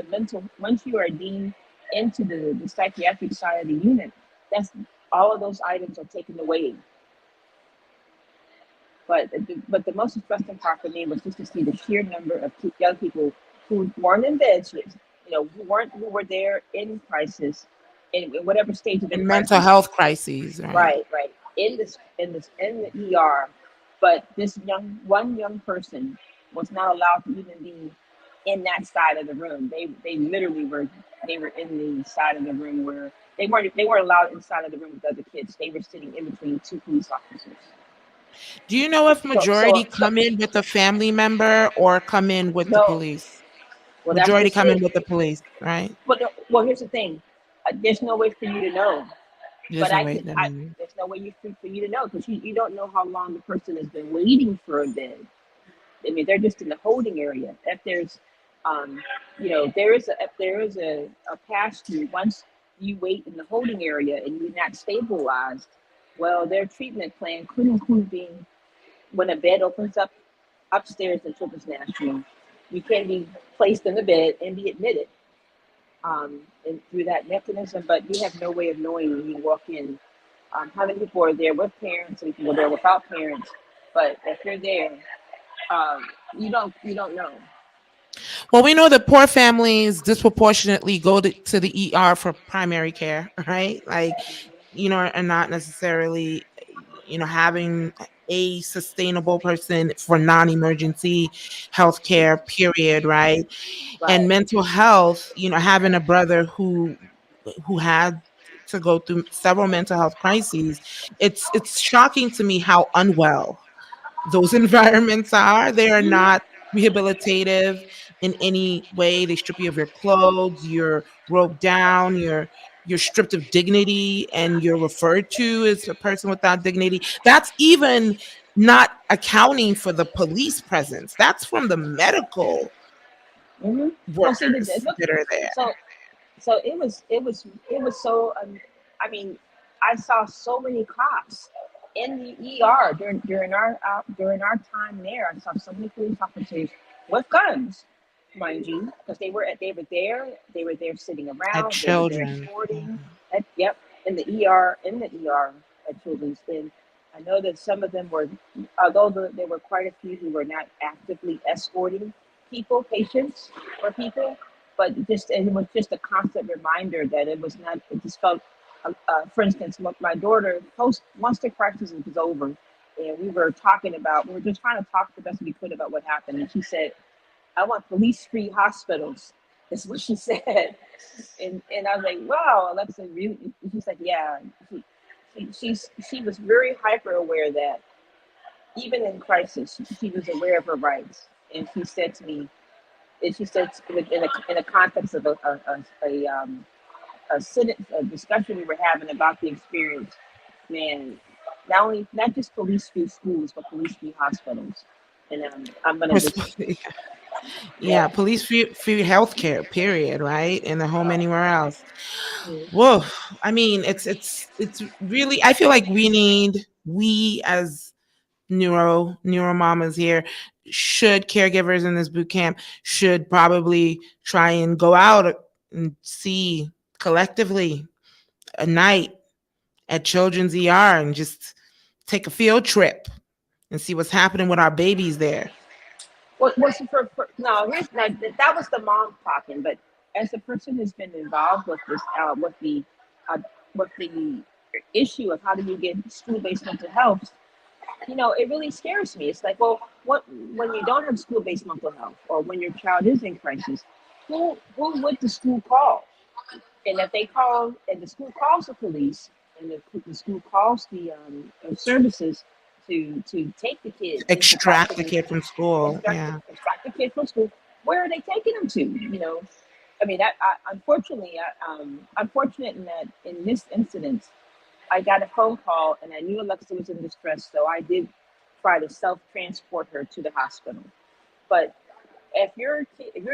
once you are deemed into the psychiatric side of the unit, that's all of those items are taken away. But the most distressing part for me was just to see the sheer number of young people who weren't in bed, who were there in crisis, in whatever stage of the And mental crisis. health crises, right? Right. In the ER, but this one young person was not allowed to even be in that side of the room. They literally were in the side of the room where they weren't allowed inside of the room with other kids. They were sitting in between two police officers. Do you know if So so majority so come in with a family member or come in with the no, police? well that's Majority just come in it. with the police, right? But no, well, here's the thing. There's no way for you to know. There's But no way that there's no way for you to know because you don't know how long the person has been waiting for a bed. I mean, they're just in the holding area. If there's, if there is a pass through once you wait in the holding area and you're not stabilized. Well, their treatment plan could include being when a bed opens up upstairs in Children's National, you can be placed in the bed and be admitted and through that mechanism, but you have no way of knowing when you walk in how many people are there with parents, how many people are there without parents. But if you're there, you don't know. Well, we know that poor families disproportionately go to the ER for primary care, right? Like, are not necessarily, having a sustainable person for non-emergency healthcare, period, right? And Right. mental health, having a brother who had to go through several mental health crises, it's shocking to me how unwell those environments are. They are Hmm. not rehabilitative in any way. They strip you of your clothes, you're roped down, you're stripped of dignity, and you're referred to as a person without dignity. That's even not accounting for the police presence. That's from the medical Hmm. Well, see, workers that are there. so so it was so. I mean, I saw so many cops in the ER during our time there. I saw so many police officers with guns, mind you, because they were there sitting At around, they were there children. escorting. Yep, in the ER at Children's. And I know that some of them were, although there were quite a few who were not actively escorting patients or people, but it was just a constant reminder that it was not. It just felt. For instance, my daughter once the crisis was over, and we were just trying to talk the best we could about what happened, and she said, "I want police-free hospitals." Is what she said, and I was like, "Wow, Alexa, really?" She said, "Yeah." She was very hyper aware that even in crisis, she was aware of her rights, and she said to me, and she said in a context of a discussion we were having about the experience, man, not just police free schools, but police free hospitals. And I'm gonna just Yeah, yeah. police free healthcare, period, right? In the home, Uh, anywhere else. mm, Whoa. I mean, it's really, I feel like we as neuro mamas here should, caregivers in this boot camp should probably try and go out and see collectively a night at Children's ER and just take a field trip and see what's happening with our babies there. what was no? Here's that was the mom talking, but as a person who's been involved with this, uh, with the issue of how do you get school based mental health, it really scares me. It's like, well, what when you don't have school-based mental health, or when your child is in crisis, who would the school call? And if they call, and the school calls the police, and the school calls the services to take the kid and to Extract the possibly kid from school. Yeah. extract the kid from school, where are they taking them to? I mean, unfortunately, I'm fortunate in that in this incident, I got a phone call and I knew Alexa was in distress, so I did try to self transport her to the hospital. But if you're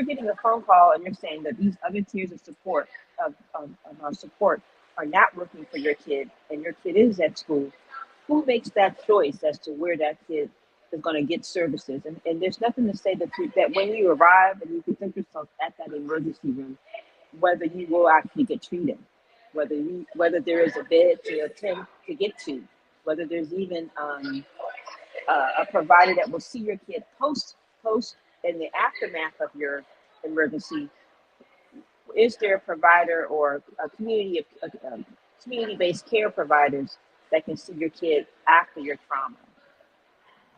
getting a phone call and you're saying that these other tiers of support of support are not working for your kid, and your kid is at school, who makes that choice as to where that kid is going to get services? And there's nothing to say that when you arrive and you present yourself at that emergency room, whether you will actually get treated, whether there is a bed to attend to get to, whether there's even a provider that will see your kid post in the aftermath of your emergency. Is there a provider or a community-based care providers that can see your kid after your trauma?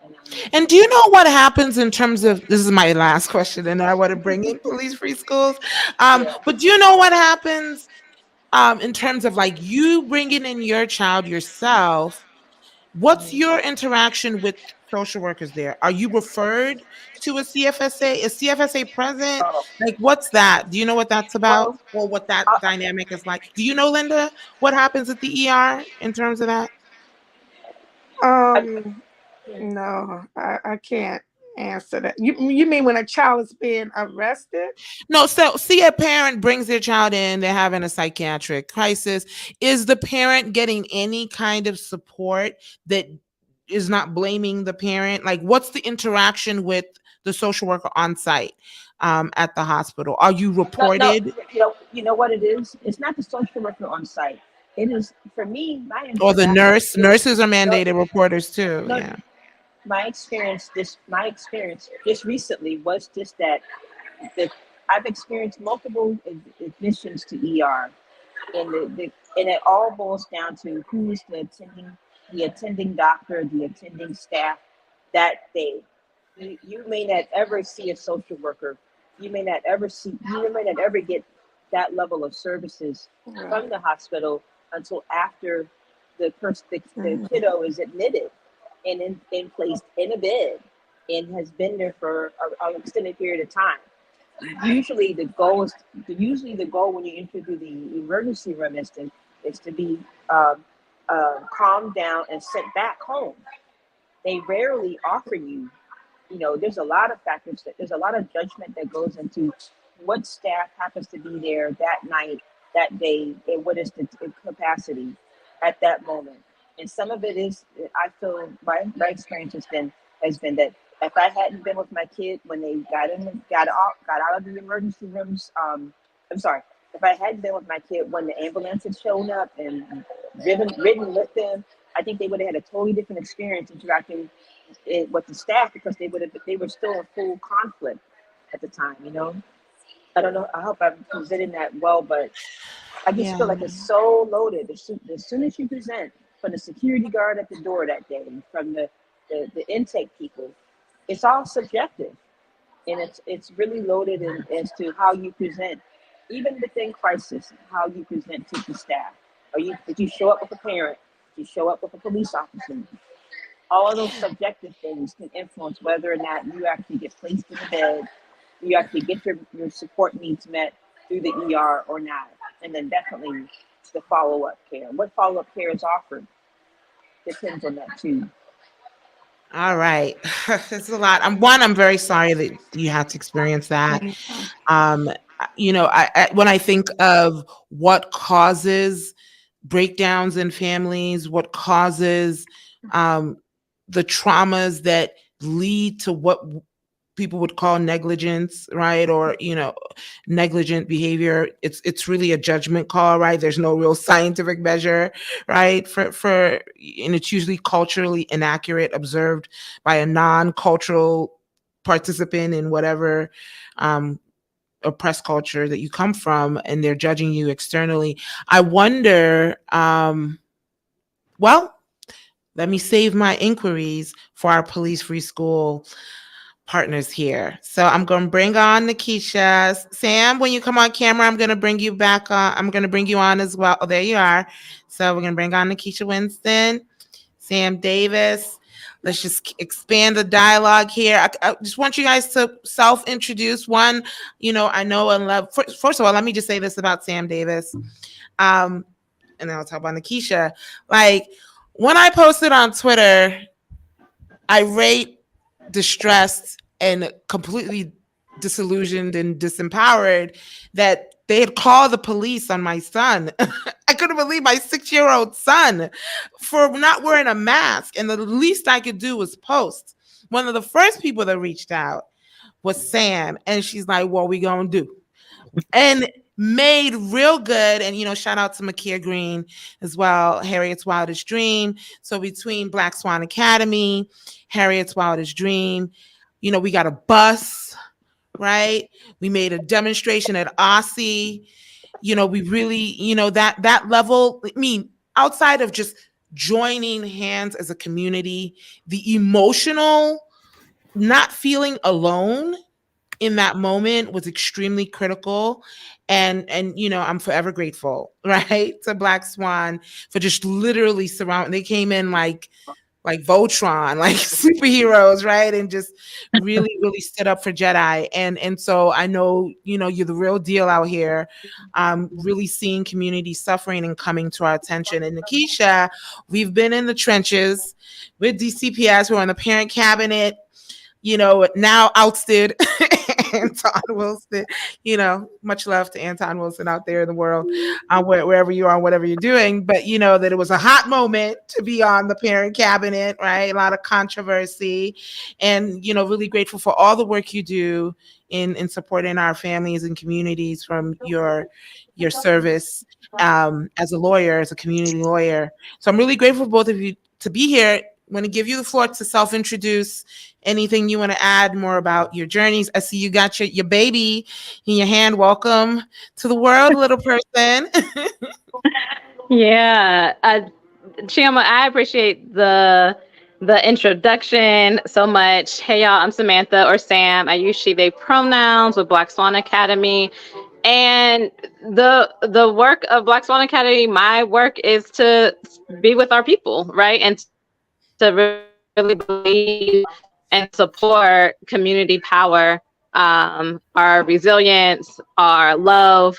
And And do you know what happens in terms of, this is my last question, and I want to bring in police free schools. yeah. But do you know what happens in terms of like you bringing in your child yourself? What's Mhm. your interaction with social workers there? Are you referred to a CFSA? Is CFSA present? Oh, Like, what's that? Do you know what that's about, well, or what that I, dynamic is like? Do you know, Linda, what happens at the ER in terms of that? I, Um, no, I can't answer that. You mean when a child is being arrested? No, so see, a parent brings their child in, they're having a psychiatric crisis. Is the parent getting any kind of support that is not blaming the parent? Like, what's the interaction with the social worker on site at the hospital? Are you no, reported, you know what it is? It's not the social worker on site. It is for me. My or the interaction. nurse? Nurses are No, mandated reporters too. no. Yeah. My experience just recently was just that the I've experienced multiple admissions to ER, and and it all boils down to who's the attending doctor, the attending staff that day. You may not ever see a social worker. You may not ever get that level of services Right. from the hospital until after the Mhm. kiddo is admitted and placed in a bed and has been there for an extended period of time. Usually the goal when you enter through the emergency room is to be calmed down and sent back home. They rarely offer you. There's a lot of factors. There's a lot of judgment that goes into what staff happens to be there that night, that day, and what is the capacity at that moment. And some of it is, I feel, my experience has been that if I hadn't been with my kid when they got out of the emergency rooms, I'm sorry, if I hadn't been with my kid when the ambulance had shown up and ridden with them, I think they would have had a totally different experience interacting with the staff, because they were still in full conflict at the time. I don't know. I hope I'm presenting that well, but I just Yeah. feel like it's so loaded. As soon as you present, from the security guard at the door that day, from the intake people, it's all subjective, and it's really loaded as to how you present, even within crisis, how you present to the staff. Did you show up with a parent? Did you show up with a police officer? All of those subjective things can influence whether or not you actually get placed in the bed, you actually get your support needs met through the ER or not. And then definitely the follow-up care. What follow-up care is offered depends on that too. All right. It's a lot. I'm very sorry that you had to experience that. Um, when I think of what causes breakdowns in families, what causes um, the traumas that lead to what people would call negligence, right? Or, negligent behavior. It's really a judgment call, right? There's no real scientific measure, right? And it's usually culturally inaccurate, observed by a non-cultural participant in whatever oppressed culture that you come from, and they're judging you externally. I wonder, well, let me save my inquiries for our police free school partners here. So I'm going to bring on Nikisha. Sam, when you come on camera, I'm going to bring you back on. I'm going to bring you on as well. Oh, there you are. So we're going to bring on Nikisha Winston, Sam Davis. Let's just expand the dialogue here. I just want you guys to self-introduce. One, I know and love. First of all, let me just say this about Sam Davis. And then I'll talk about Nikisha. Like, when I posted on Twitter, irate, distressed, and completely disillusioned and disempowered that they had called the police on my son. I couldn't believe my 6-year-old son for not wearing a mask. And the least I could do was post. One of the first people that reached out was Sam. And she's like, what we gonna do? And made real good. And, shout out to Makia Green as well, Harriet's Wildest Dream. So between Black Swan Academy, Harriet's Wildest Dream, we got a bus, right? We made a demonstration at Aussie. We really, that level, I mean, outside of just joining hands as a community, the emotional, not feeling alone in that moment was extremely critical. And I'm forever grateful, right, to Black Swan for just literally surrounding. They came in like Voltron, like superheroes, right? And just really, really stood up for Jedi. And so I know, you're the real deal out here, really seeing community suffering and coming to our attention. And Nikisha, we've been in the trenches with DCPS. We're on the parent cabinet, now ousted Anton Wilson. Much love to Anton Wilson out there in the world, wherever you are, whatever you're doing. But that it was a hot moment to be on the parent cabinet, right? A lot of controversy, and really grateful for all the work you do in supporting our families and communities from your service as a lawyer, as a community lawyer. So I'm really grateful for both of you to be here. I'm going to give you the floor to self-introduce. Anything you want to add more about your journeys? I see you got your baby in your hand. Welcome to the world, little person. Yeah, Chioma, I appreciate the introduction so much. Hey y'all, I'm Samantha or Sam. I use she they pronouns with Black Swan Academy. And the work of Black Swan Academy, my work is to be with our people, right? And to really believe and support community power, our resilience, our love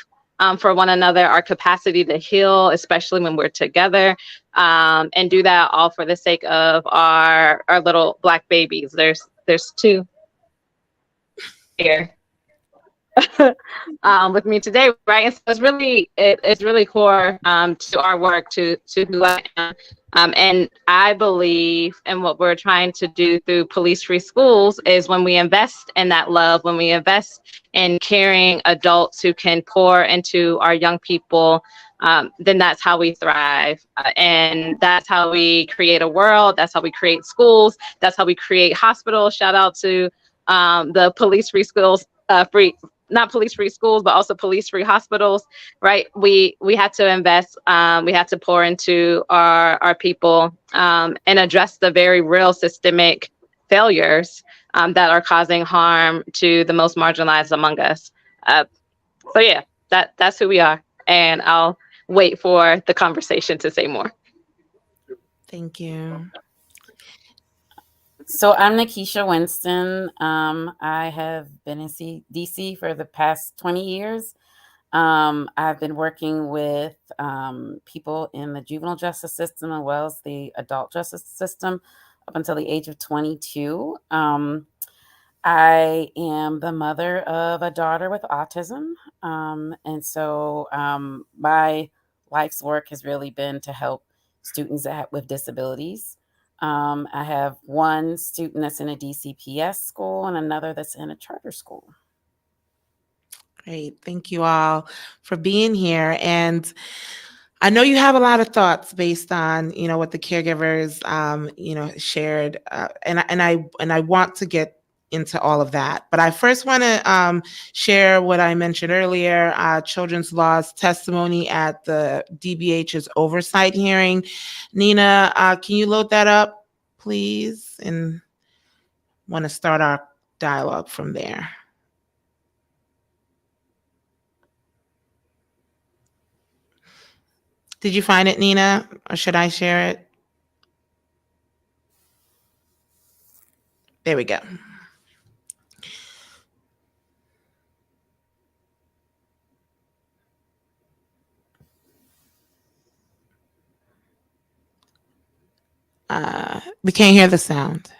for one another, our capacity to heal, especially when we're together, and do that all for the sake of our little Black babies. There's 2 here. With me today, right? And so it's really core to our work, to who I am. And I believe in what we're trying to do through Police Free Schools is when we invest in that love, when we invest in caring adults who can pour into our young people, then that's how we thrive. And that's how we create a world. That's how we create schools. That's how we create hospitals. Shout out to the Police Free Schools, not police-free schools, but also police-free hospitals, right? We had to invest, we had to pour into our people, and address the very real systemic failures that are causing harm to the most marginalized among us. So yeah, that's who we are. And I'll wait for the conversation to say more. Thank you. So I'm Nikisha Winston. I have been in DC for the past 20 years. I've been working with people in the juvenile justice system as well as the adult justice system up until the age of 22. I am the mother of a daughter with autism. And so my life's work has really been to help students with disabilities. I have one student that's in a DCPS school and another that's in a charter school. Great. Thank you all for being here. And I know you have a lot of thoughts based on, what the caregivers, shared. And I want to get into all of that. But I first want to share what I mentioned earlier, Children's Law's testimony at the DBH's oversight hearing. Nina, can you load that up, please? And want to start our dialogue from there. Did you find it, Nina, or should I share it? There we go. We can't hear the sound.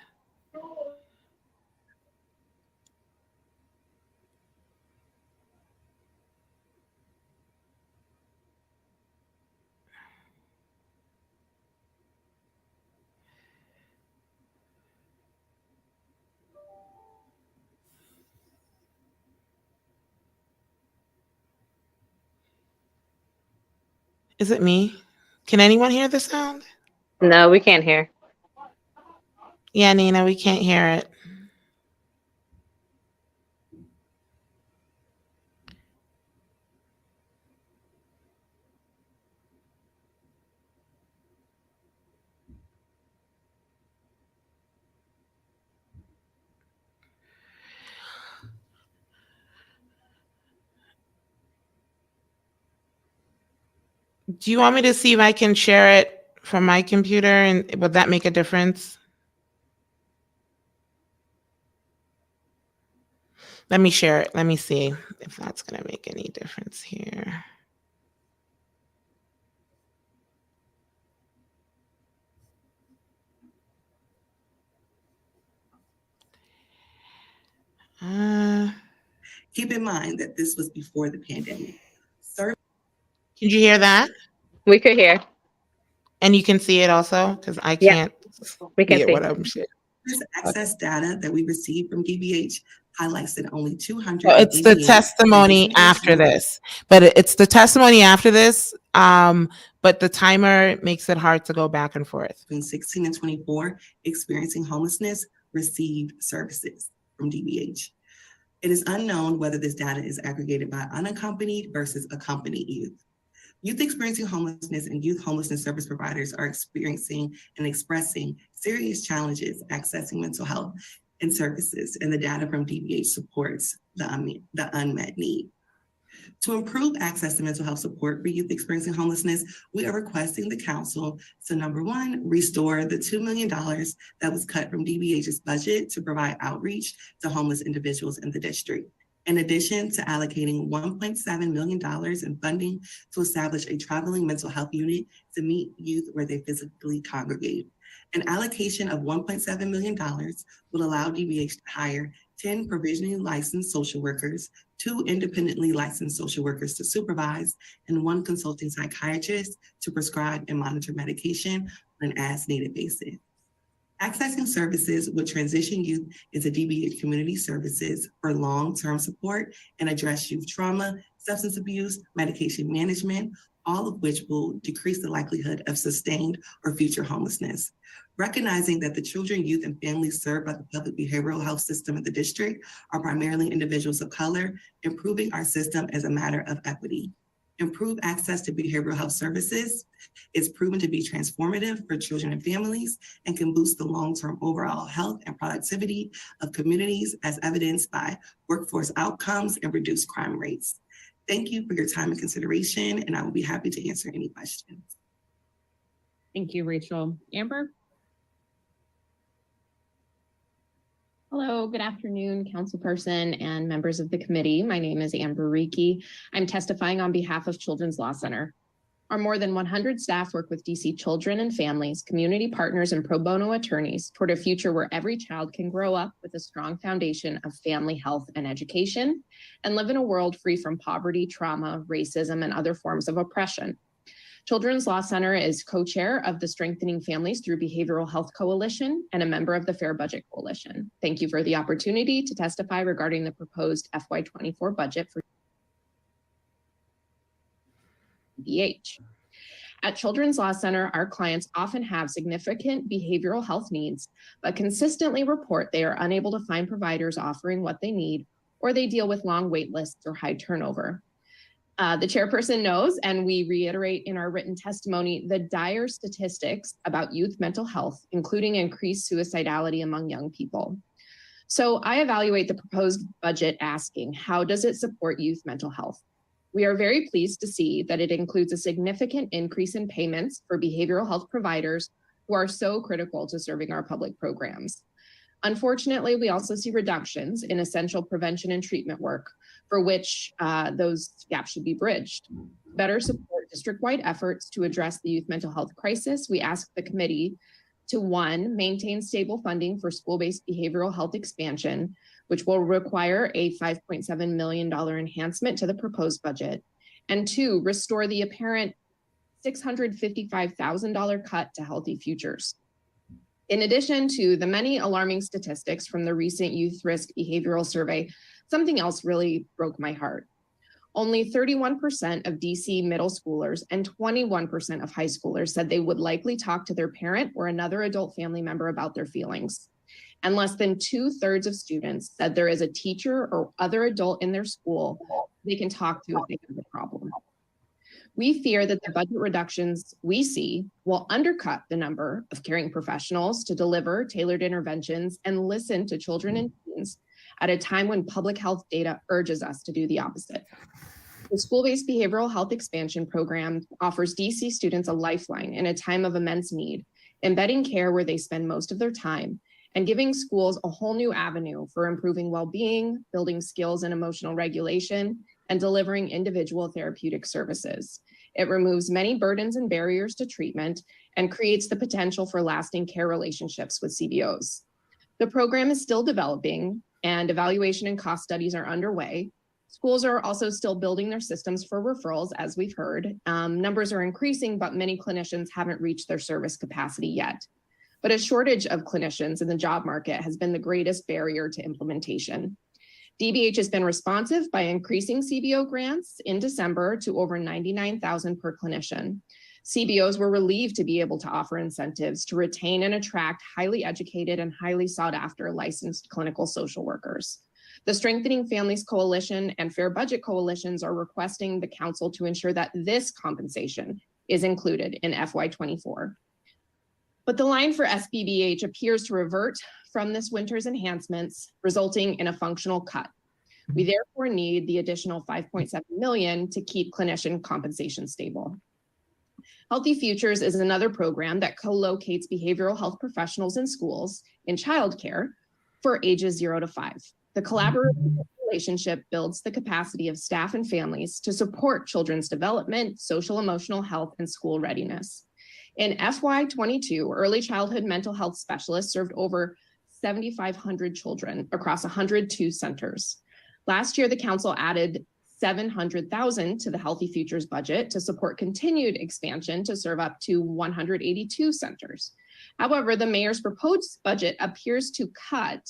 Is it me? Can anyone hear the sound? No, we can't hear. Yeah, Nina, we can't hear it. Do you want me to see if I can share it from my computer, and would that make a difference? Let me share it. Let me see if that's going to make any difference here. Keep in mind that this was before the pandemic. Did you hear that? We could hear. And you can see it also? Because I Yeah, can't we can see see. what I'm sharing. This access data that we received from DBH highlights that only 200. Oh, it's the testimony after this, but it's the testimony after this. But the timer makes it hard to go back and forth. Between 16 and 24 experiencing homelessness received services from DBH. It is unknown whether this data is aggregated by unaccompanied versus accompanied youth. Youth experiencing homelessness and youth homelessness service providers are experiencing and expressing serious challenges accessing mental health and services, and the data from DBH supports the unmet need. To improve access to mental health support for youth experiencing homelessness, we are requesting the council to, number one, restore the $2 million that was cut from DBH's budget to provide outreach to homeless individuals in the district. In addition to allocating $1.7 million in funding to establish a traveling mental health unit to meet youth where they physically congregate. An allocation of $1.7 million will allow DBH to hire 10 provisionally licensed social workers, 2 independently licensed social workers to supervise, and 1 consulting psychiatrist to prescribe and monitor medication on an as-needed basis. Accessing services would transition youth into DBH community services for long-term support and address youth trauma, substance abuse, medication management, all of which will decrease the likelihood of sustained or future homelessness. Recognizing that the children, youth, and families served by the public behavioral health system of the district are primarily individuals of color, improving our system as a matter of equity. Improved access to behavioral health services is proven to be transformative for children and families and can boost the long-term overall health and productivity of communities as evidenced by workforce outcomes and reduced crime rates. Thank you for your time and consideration, and I will be happy to answer any questions. Thank you, Rachel. Amber? Hello, good afternoon, councilperson and members of the committee. My name is Amber Reiki. I'm testifying on behalf of Children's Law Center. Our more than 100 staff work with DC children and families, community partners, and pro bono attorneys toward a future where every child can grow up with a strong foundation of family health and education and live in a world free from poverty, trauma, racism, and other forms of oppression. Children's Law Center is co-chair of the Strengthening Families Through Behavioral Health Coalition and a member of the Fair Budget Coalition. Thank you for the opportunity to testify regarding the proposed FY24 budget for DBH. At Children's Law Center, our clients often have significant behavioral health needs, but consistently report they are unable to find providers offering what they need, or they deal with long wait lists or high turnover. The chairperson knows, and we reiterate in our written testimony, the dire statistics about youth mental health, including increased suicidality among young people. So I evaluate the proposed budget asking, how does it support youth mental health? We are very pleased to see that it includes a significant increase in payments for behavioral health providers who are so critical to serving our public programs. Unfortunately, we also see reductions in essential prevention and treatment work for which those gaps should be bridged. Better support district-wide efforts to address the youth mental health crisis. We ask the committee to 1, maintain stable funding for school-based behavioral health expansion, which will require a $5.7 million enhancement to the proposed budget, and 2, restore the apparent $655,000 cut to Healthy Futures. In addition to the many alarming statistics from the recent Youth Risk Behavioral Survey, something else really broke my heart. Only 31% of DC middle schoolers and 21% of high schoolers said they would likely talk to their parent or another adult family member about their feelings. And less than 2/3 of students said there is a teacher or other adult in their school they can talk to if they have a problem. We fear that the budget reductions we see will undercut the number of caring professionals to deliver tailored interventions and listen to children and teens at a time when public health data urges us to do the opposite. The school-based behavioral health expansion program offers DC students a lifeline in a time of immense need, embedding care where they spend most of their time and giving schools a whole new avenue for improving well-being, building skills and emotional regulation, and delivering individual therapeutic services. It removes many burdens and barriers to treatment and creates the potential for lasting care relationships with CBOs. The program is still developing and evaluation and cost studies are underway. Schools are also still building their systems for referrals, as we've heard. Numbers are increasing, but many clinicians haven't reached their service capacity yet. But a shortage of clinicians in the job market has been the greatest barrier to implementation. DBH has been responsive by increasing CBO grants in December to over $99,000 per clinician. CBOs were relieved to be able to offer incentives to retain and attract highly educated and highly sought after licensed clinical social workers. The Strengthening Families Coalition and Fair Budget Coalitions are requesting the council to ensure that this compensation is included in FY24. But the line for SBBH appears to revert from this winter's enhancements, resulting in a functional cut. We therefore need the additional $5.7 million to keep clinician compensation stable. Healthy Futures is another program that co-locates behavioral health professionals in schools in childcare for ages 0 to 5. The collaborative relationship builds the capacity of staff and families to support children's development, social emotional health, and school readiness. In FY22, early childhood mental health specialists served over 7,500 children across 102 centers. Last year, the council added $700,000 to the Healthy Futures budget to support continued expansion to serve up to 182 centers. However, the mayor's proposed budget appears to cut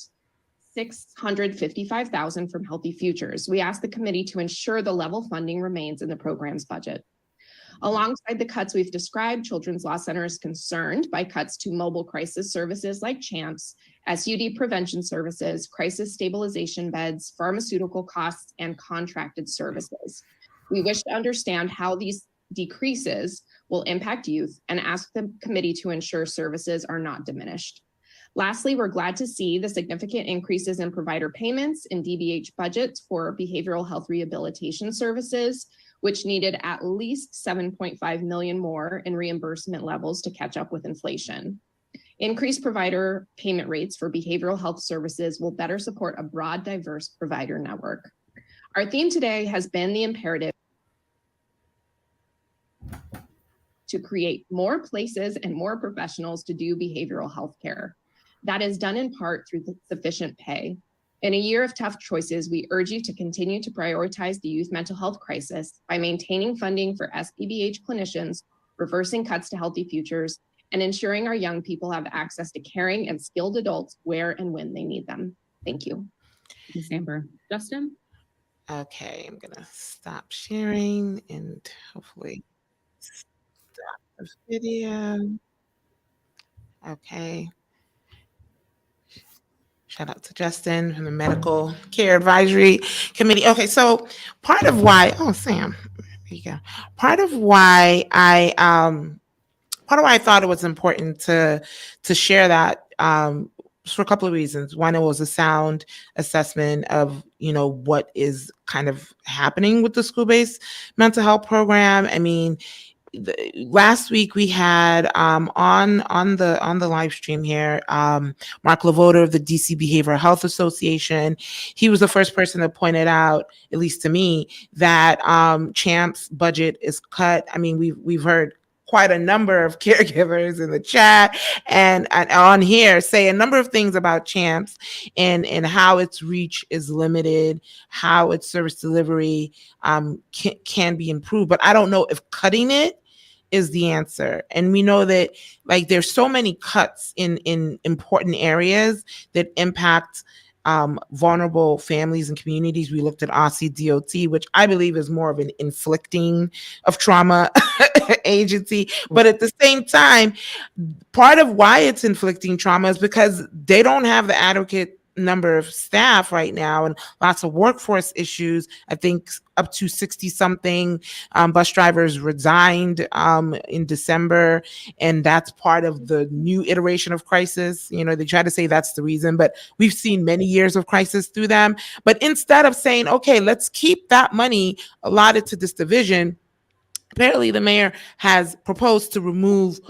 $655,000 from Healthy Futures. We ask the committee to ensure the level funding remains in the program's budget. Alongside the cuts we've described, Children's Law Center is concerned by cuts to mobile crisis services like CHAMPS, SUD prevention services, crisis stabilization beds, pharmaceutical costs, and contracted services. We wish to understand how these decreases will impact youth and ask the committee to ensure services are not diminished. Lastly, we're glad to see the significant increases in provider payments in DBH budgets for behavioral health rehabilitation services, which needed at least 7.5 million more in reimbursement levels to catch up with inflation. Increased provider payment rates for behavioral health services will better support a broad, diverse provider network. Our theme today has been the imperative to create more places and more professionals to do behavioral health care. That is done in part through sufficient pay. In a year of tough choices, we urge you to continue to prioritize the youth mental health crisis by maintaining funding for SPBH clinicians, reversing cuts to Healthy Futures, and ensuring our young people have access to caring and skilled adults where and when they need them. Thank you. Ms. Amber. Justin? Okay, I'm gonna stop sharing and hopefully stop the video. Okay. Shout out to Justin from the Medical Care Advisory Committee. Okay, so part of why, oh Sam, there you go. Part of why I thought it was important to share that was for a couple of reasons. One, it was a sound assessment of what is kind of happening with the school-based mental health program. I mean, last week we had on the live stream here Mark Lavoda of the DC Behavioral Health Association. He was the first person that pointed out, at least to me, that CHAMP's budget is cut. I mean, we've heard quite a number of caregivers in the chat and on here say a number of things about CHAMPS and how its reach is limited, how its service delivery can be improved. But I don't know if cutting it is the answer. And we know that there's so many cuts in important areas that impact vulnerable families and communities. We looked at OCDOT, which I believe is more of an inflicting of trauma agency. But at the same time, part of why it's inflicting trauma is because they don't have the adequate number of staff right now and lots of workforce issues. I think up to 60 something bus drivers resigned in December, and that's part of the new iteration of crisis. They try to say that's the reason, but we've seen many years of crisis through them. But instead of saying, okay, let's keep that money allotted to this division, apparently the mayor has proposed to remove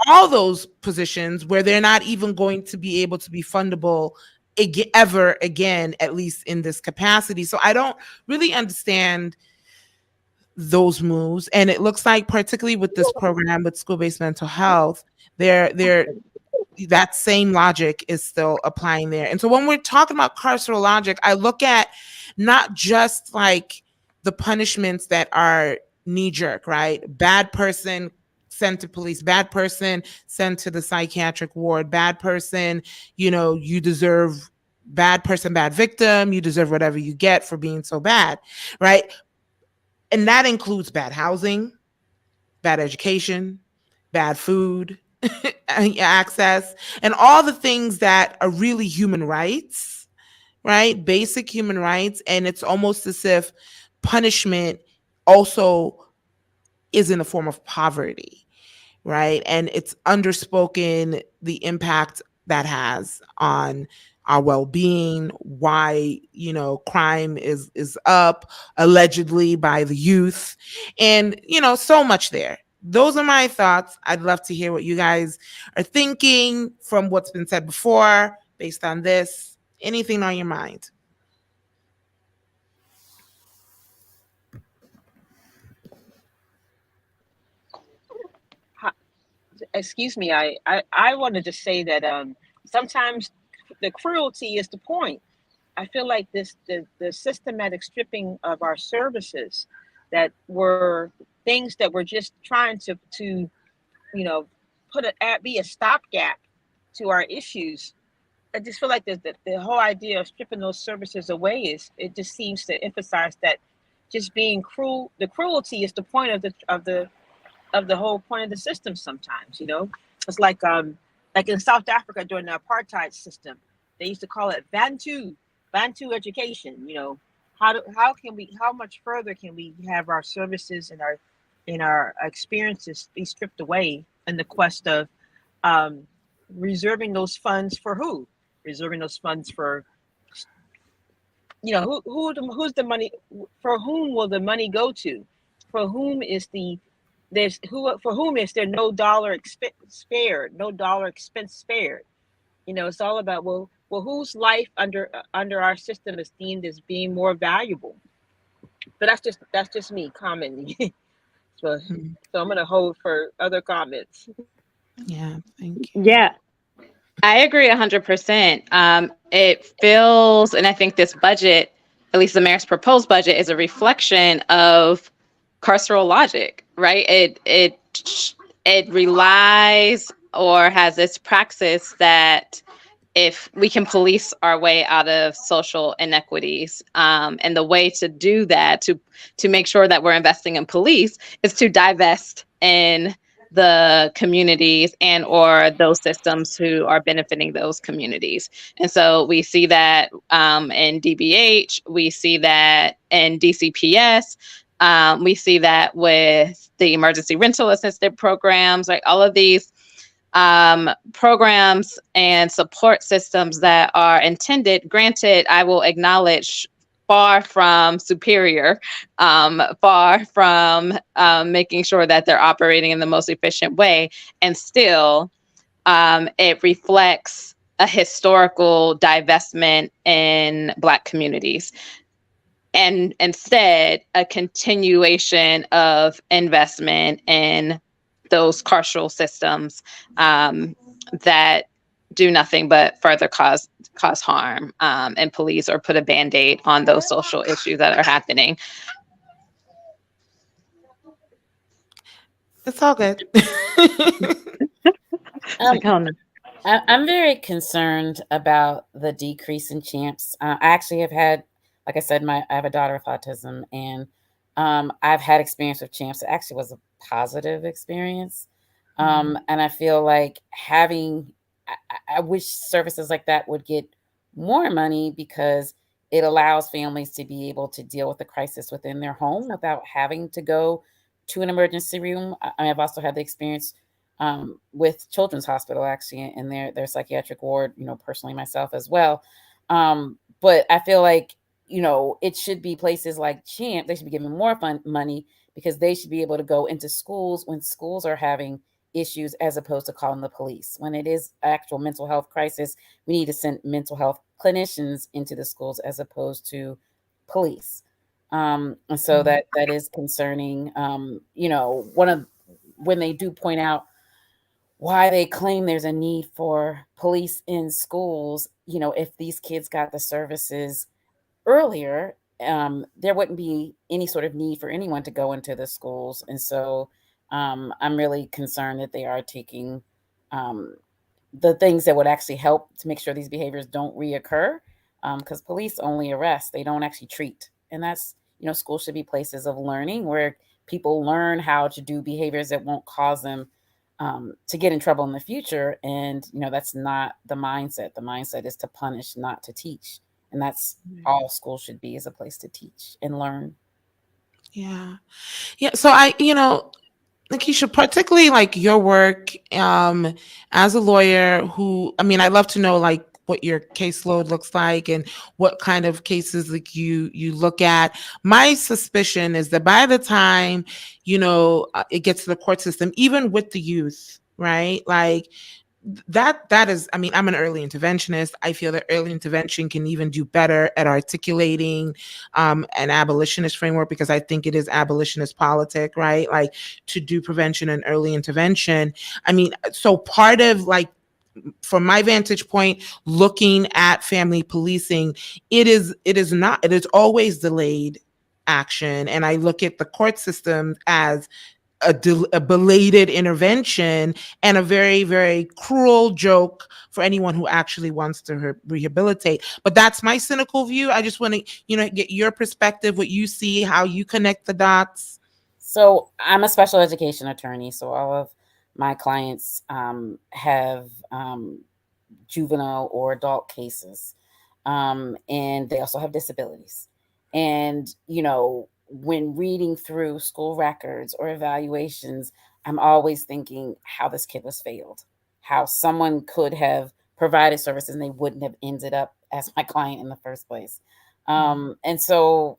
all those positions where they're not even going to be able to be fundable ever again, at least in this capacity. So I don't really understand those moves. And it looks like, particularly with this program with school-based mental health, that same logic is still applying there. And so when we're talking about carceral logic, I look at not just the punishments that are knee-jerk, right? Bad person sent to police, bad person sent to the psychiatric ward, bad person, you deserve, bad person, bad victim, you deserve whatever you get for being so bad, right? And that includes bad housing, bad education, bad food access, and all the things that are really human rights, right? Basic human rights. And it's almost as if punishment also is in the form of poverty, right? And it's underspoken the impact that has on our well-being, why crime is up allegedly by the youth, and so much there. Those are my thoughts. I'd love to hear what you guys are thinking from what's been said before based on this. Anything on your mind? Excuse me, I wanted to say that sometimes the cruelty is the point. I feel like the systematic stripping of our services that were things that were just trying to be a stopgap to our issues. I just feel like the whole idea of stripping those services away it just seems to emphasize that just being cruel. The cruelty is the point of the whole point of the system. Sometimes, it's like in South Africa during the apartheid system, they used to call it Bantu education. How much further can we have our services and our experiences be stripped away in the quest of reserving those funds for who? Reserving those funds for who's the money, for whom will the money go to? For whom is there no dollar expense spared? No dollar expense spared. It's all about whose life under our system is deemed as being more valuable. But that's just me commenting. so I'm gonna hold for other comments. Yeah, thank you. Yeah, I agree 100%. It feels, and I think this budget, at least the mayor's proposed budget, is a reflection of carceral logic, right? It relies or has this praxis that if we can police our way out of social inequities, and the way to do that, to make sure that we're investing in police, is to divest in the communities and or those systems who are benefiting those communities. And so we see that in DBH, we see that in DCPS, we see that with the emergency rental assistance programs, like all of these programs and support systems that are intended, granted, I will acknowledge, far from superior, far from making sure that they're operating in the most efficient way. And still, it reflects a historical divestment in Black communities. And instead, a continuation of investment in those carceral systems that do nothing but further cause harm and police or put a Band-Aid on those social issues that are happening. It's all good. I'm very concerned about the decrease in CHAMPS. I actually have had, like I said, I have a daughter with autism, and I've had experience with CHAMPS. It actually was a positive experience. And I feel like I wish services like that would get more money, because it allows families to be able to deal with the crisis within their home without having to go to an emergency room. I've also had the experience with Children's Hospital, actually, in their psychiatric ward, personally myself as well. But I feel like, it should be places like CHAMP, they should be given more money, because they should be able to go into schools when schools are having issues, as opposed to calling the police. When it is actual mental health crisis, we need to send mental health clinicians into the schools as opposed to police. And so that is concerning. When they do point out why they claim there's a need for police in schools, if these kids got the services earlier, there wouldn't be any sort of need for anyone to go into the schools. And so I'm really concerned that they are taking the things that would actually help to make sure these behaviors don't reoccur, because police only arrest, they don't actually treat. And that's, schools should be places of learning where people learn how to do behaviors that won't cause them to get in trouble in the future. And, that's not the mindset. The mindset is to punish, not to teach. And that's all schools should be, is a place to teach and learn. Yeah. So Lakeisha, particularly like your work as a lawyer I love to know like what your caseload looks like and what kind of cases like you look at. My suspicion is that by the time, it gets to the court system, even with the youth, right? Like that is, I'm an early interventionist. I feel that early intervention can even do better at articulating an abolitionist framework, because I think it is abolitionist politic, right? Like to do prevention and early intervention. So part of like, from my vantage point, looking at family policing, it is always delayed action. And I look at the court system as a belated intervention and a very, very cruel joke for anyone who actually wants to rehabilitate. But that's my cynical view. I just want to, get your perspective, what you see, how you connect the dots. So I'm a special education attorney. So all of my clients have juvenile or adult cases. And they also have disabilities. And, when reading through school records or evaluations, I'm always thinking how this kid was failed, how someone could have provided services and they wouldn't have ended up as my client in the first place. And so,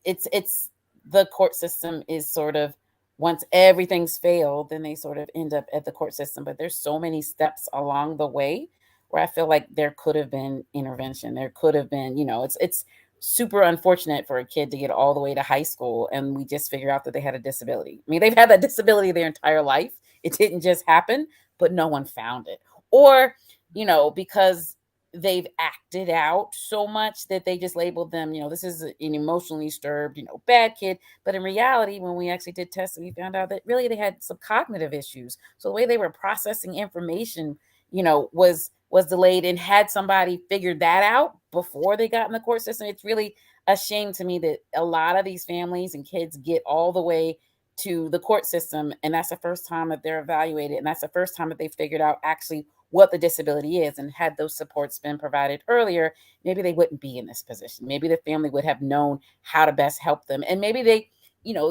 it's the court system is sort of, once everything's failed, then they sort of end up at the court system. But there's so many steps along the way where I feel like there could have been intervention. There could have been, it's super unfortunate for a kid to get all the way to high school and we just figure out that they had a disability. I mean, they've had that disability their entire life. It didn't just happen, but no one found it. Or, because they've acted out so much that they just labeled them, this is an emotionally disturbed, bad kid. But in reality, when we actually did tests, we found out that really they had some cognitive issues. So the way they were processing information, was delayed. And had somebody figured that out before they got in the court system, it's really a shame to me that a lot of these families and kids get all the way to the court system, and that's the first time that they're evaluated, and that's the first time that they figured out actually what the disability is. And had those supports been provided earlier, maybe they wouldn't be in this position. Maybe the family would have known how to best help them. And maybe they,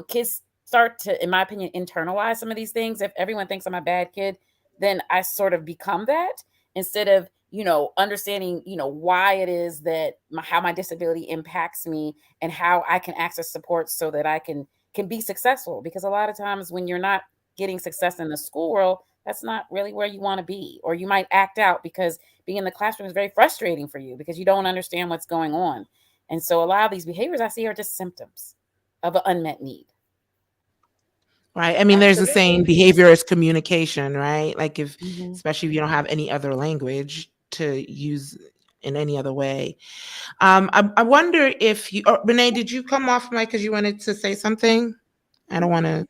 kids start to, in my opinion, internalize some of these things. If everyone thinks I'm a bad kid, then I sort of become that, instead of, understanding, why it is that how my disability impacts me and how I can access support so that I can be successful. Because a lot of times when you're not getting success in the school world, that's not really where you want to be. Or you might act out because being in the classroom is very frustrating for you because you don't understand what's going on. And so a lot of these behaviors I see are just symptoms of an unmet need. Right. I mean, there's a Absolutely. saying, behavior is communication, right? Like Mhm. especially if you don't have any other language to use in any other way. I wonder if Renee, did you come off mic because you wanted to say something? I don't want to.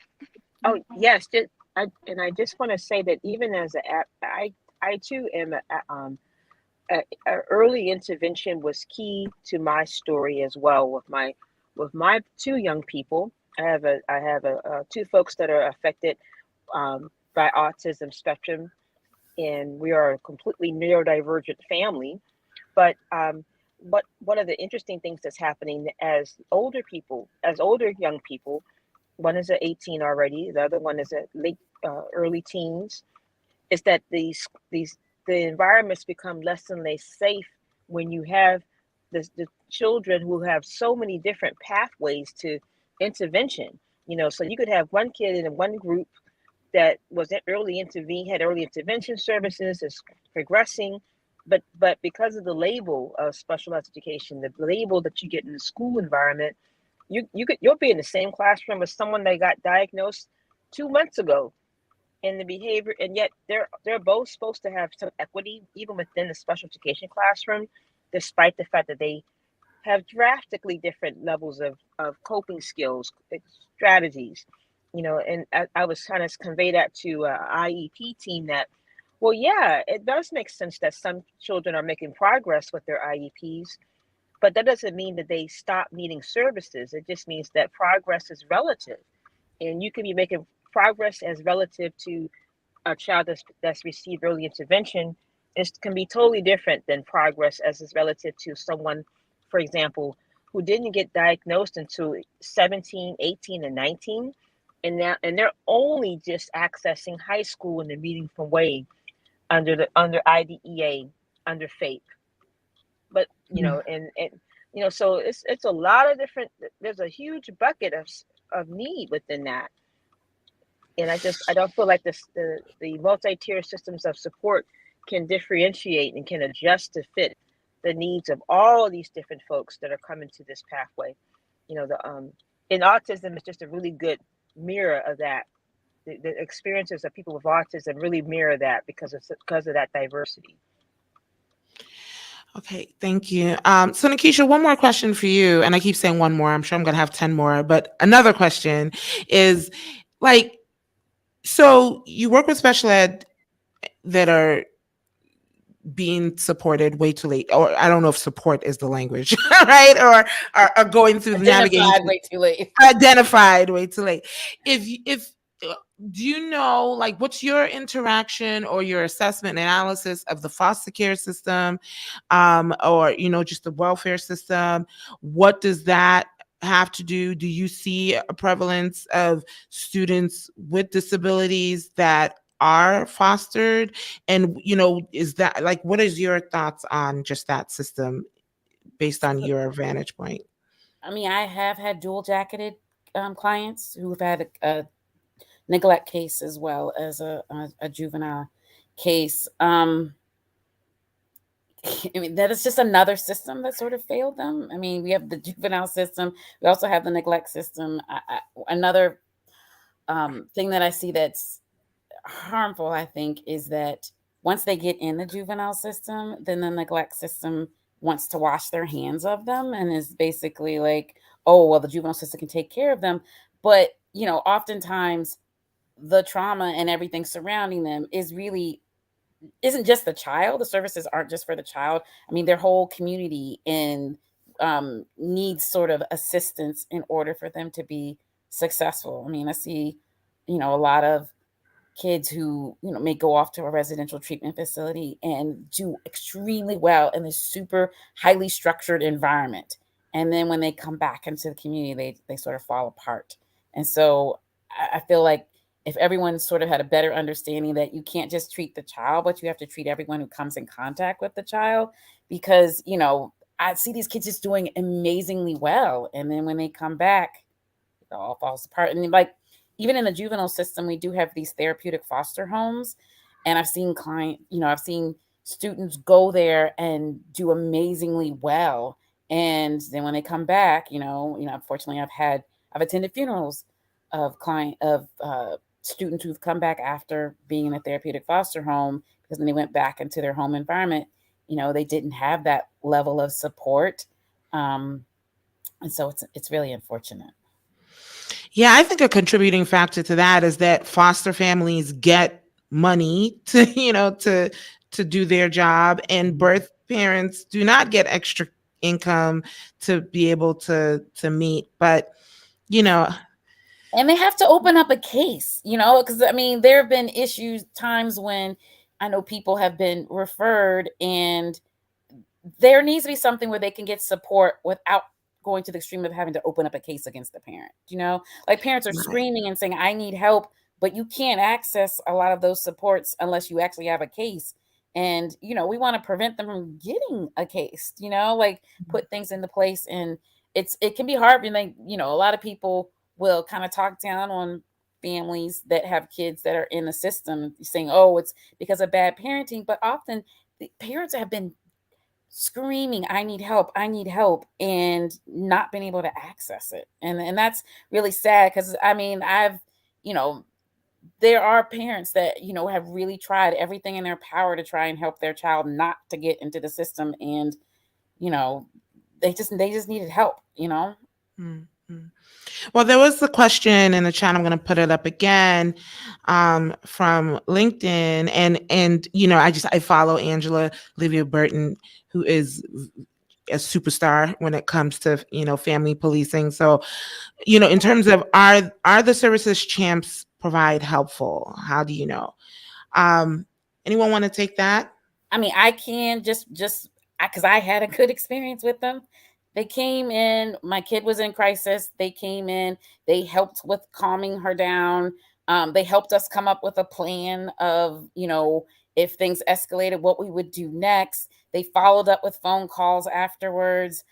Oh yes, I just want to say that even as I too am early intervention was key to my story as well with my two young people. I have two folks that are affected by autism spectrum, and we are a completely neurodivergent family. But what one of the interesting things that's happening as older young people, one is at 18 already, the other one is at late early teens, is that the environments become less and less safe when you have the children who have so many different pathways to intervention. So you could have one kid in one group that was at had early intervention services, is progressing, but because of the label of special education, the label that you get in the school environment, you'll be in the same classroom as someone that got diagnosed 2 months ago. And the behavior, and yet they're both supposed to have some equity even within the special education classroom, despite the fact that they have drastically different levels of coping skills, strategies. And I was trying to convey that to IEP team that, well, yeah, it does make sense that some children are making progress with their IEPs, but that doesn't mean that they stop needing services. It just means that progress is relative, and you can be making progress as relative to a child that's received early intervention. It can be totally different than progress as is relative to someone, for example, who didn't get diagnosed until 17, 18, and 19. And they're only just accessing high school in the meaningful way under IDEA, under FAPE. But so it's a lot of different. There's a huge bucket of need within that. And I don't feel like the multi-tier systems of support can differentiate and can adjust to fit the needs of all of these different folks that are coming to this pathway. And autism is just a really good mirror of that. The experiences of people with autism really mirror that because of that diversity. Okay, thank you. So Nikisha, one more question for you, and I keep saying one more. I'm sure I'm going to have 10 more, but another question is, like, so you work with special ed that are being supported way too late, or I don't know if support is the language, right? Or are going through navigating Identified way too late. identified way too late. If do you know, like, what's your interaction or your assessment and analysis of the foster care system, or just the welfare system? What does that have to do? Do you see a prevalence of students with disabilities that are fostered? And is that, like, what is your thoughts on just that system based on your vantage point? I mean, I have had dual jacketed clients who've had a neglect case as well as a juvenile case. I mean, that is just another system that sort of failed them. I mean, we have the juvenile system. We also have the neglect system. Another thing that I see that's harmful, I think, is that once they get in the juvenile system, then the neglect system wants to wash their hands of them and is basically like, oh, well, the juvenile system can take care of them. But, oftentimes the trauma and everything surrounding them isn't just the child. The services aren't just for the child. I mean, their whole community and needs sort of assistance in order for them to be successful. I mean, I see, a lot of kids who, may go off to a residential treatment facility and do extremely well in this super highly structured environment. And then when they come back into the community, they sort of fall apart. And so I feel like if everyone sort of had a better understanding that you can't just treat the child, but you have to treat everyone who comes in contact with the child, because, I see these kids just doing amazingly well. And then when they come back, it all falls apart. And like, even in the juvenile system, we do have these therapeutic foster homes. And I've seen I've seen students go there and do amazingly well. And then when they come back, unfortunately, I've attended funerals of students who've come back after being in a therapeutic foster home, because when they went back into their home environment, they didn't have that level of support. And so it's really unfortunate. Yeah, I think a contributing factor to that is that foster families get money to, to do their job, and birth parents do not get extra income to be able to meet. But, and they have to open up a case, because I mean, there have been times when I know people have been referred, and there needs to be something where they can get support without going to the extreme of having to open up a case against the parent. Like, parents are screaming and saying, I need help, but you can't access a lot of those supports unless you actually have a case. And, we want to prevent them from getting a case, like put things into place. And it can be hard when a lot of people will kind of talk down on families that have kids that are in the system, saying, oh, it's because of bad parenting. But often the parents have been screaming, I need help, and not been able to access it. And that's really sad, because I mean, there are parents that, have really tried everything in their power to try and help their child not to get into the system. And, they just needed help, Mm-hmm. Well, there was the question in the chat. I'm going to put it up again, from LinkedIn, and I follow Angela Livia Burton, who is a superstar when it comes to family policing. So, in terms of are the services Champs provide helpful? How do you know? Anyone want to take that? I mean, I can just because I had a good experience with them. They came in, my kid was in crisis. They came in, they helped with calming her down. They helped us come up with a plan of, if things escalated, what we would do next. They followed up with phone calls afterwards.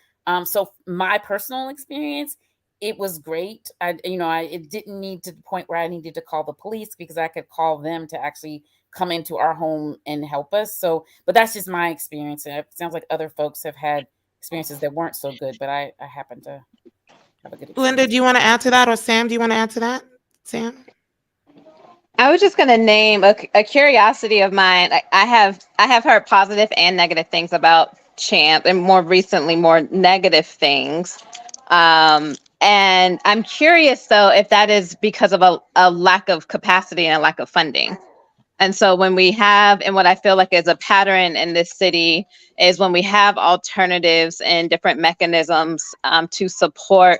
So my personal experience, it was great. It didn't need to the point where I needed to call the police, because I could call them to actually come into our home and help us. So, but that's just my experience. And it sounds like other folks have had experiences that weren't so good, but I happen to have a good experience. Linda, do you want to add to that? Or Sam, do you want to add to that? Sam? I was just going to name a curiosity of mine. I have heard positive and negative things about Champ, and more recently, more negative things. And I'm curious, though, if that is because of a lack of capacity and a lack of funding. And so when we have, and what I feel like is a pattern in this city, is when we have alternatives and different mechanisms to support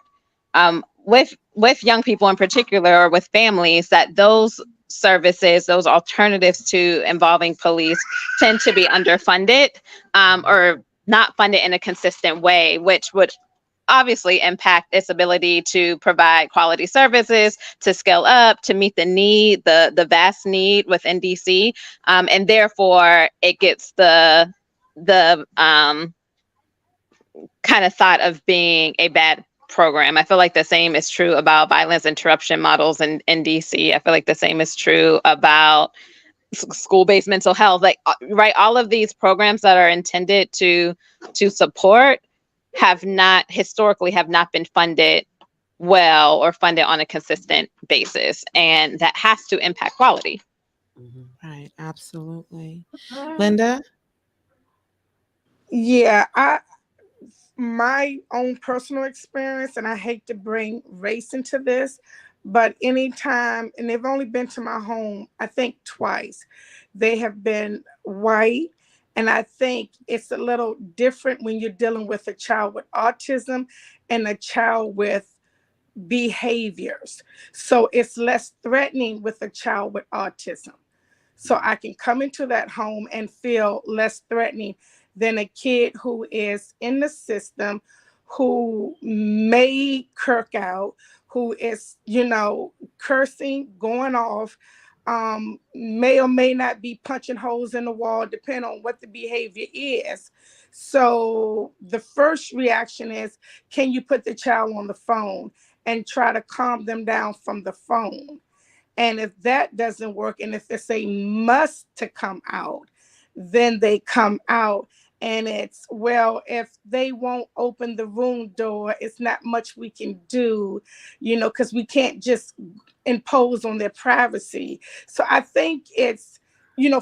with young people in particular, or with families, that those services, those alternatives to involving police, tend to be underfunded, or not funded in a consistent way, which would obviously impact its ability to provide quality services, to scale up, to meet the need, the vast need within DC, and therefore it gets the kind of thought of being a bad program. I feel like the same is true about violence interruption models in DC. I feel like the same is true about school-based mental health. Like, right, all of these programs that are intended to support have not historically have not been funded well, or funded on a consistent basis, and that has to impact quality. Right, absolutely. Linda? Yeah, my own personal experience, and I hate to bring race into this, but anytime, and they've only been to my home, I think twice, they have been white. And I think it's a little different when you're dealing with a child with autism and a child with behaviors. So it's less threatening with a child with autism. So I can come into that home and feel less threatening than a kid who is in the system, who may kirk out, who is, cursing, going off, may or may not be punching holes in the wall, depending on what the behavior is. So the first reaction is, can you put the child on the phone and try to calm them down from the phone? And if that doesn't work, and if it's a must to come out, then they come out. And it's, well, if they won't open the room door, it's not much we can do, because we can't just impose on their privacy. So I think it's,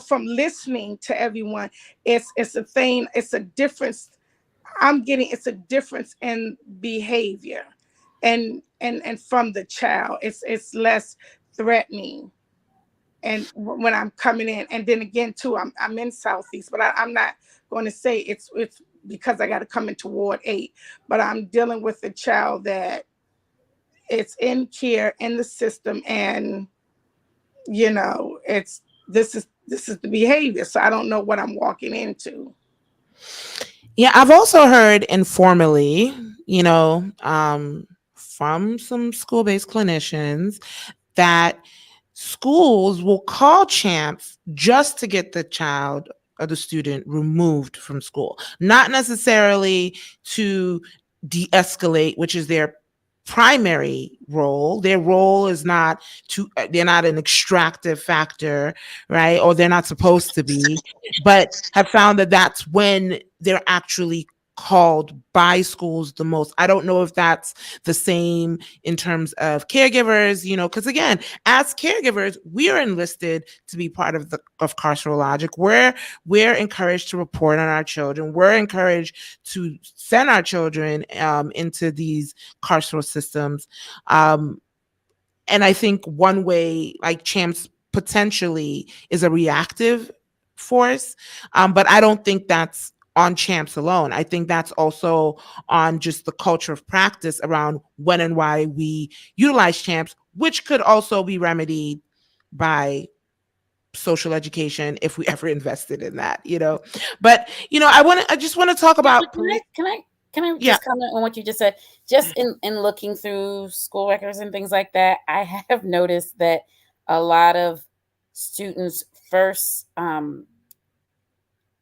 from listening to everyone, it's a thing, it's a difference. It's a difference in behavior, and from the child, it's less threatening. And when I'm coming in, and then again too, I'm in Southeast, but I'm not going to say it's because I got to come into Ward 8, but I'm dealing with a child that it's in care in the system, and it's this is the behavior. So I don't know what I'm walking into. Yeah, I've also heard informally, from some school-based clinicians, that schools will call champs just to get the child or the student removed from school, not necessarily to de-escalate, which is their primary role. Their role is not they're not an extractive factor, right? Or they're not supposed to be, but have found that that's when they're actually called by schools the most. I don't know if that's the same in terms of caregivers, because again, as caregivers, we are enlisted to be part of carceral logic. We're encouraged to report on our children. We're encouraged to send our children into these carceral systems. And I think one way, like champs potentially is a reactive force, but I don't think that's on champs alone. I think that's also on just the culture of practice around when and why we utilize champs, which could also be remedied by social education if we ever invested in that, But I just want to talk about. Can I Yeah. just comment on what you just said? Just in looking through school records and things like that, I have noticed that a lot of students' first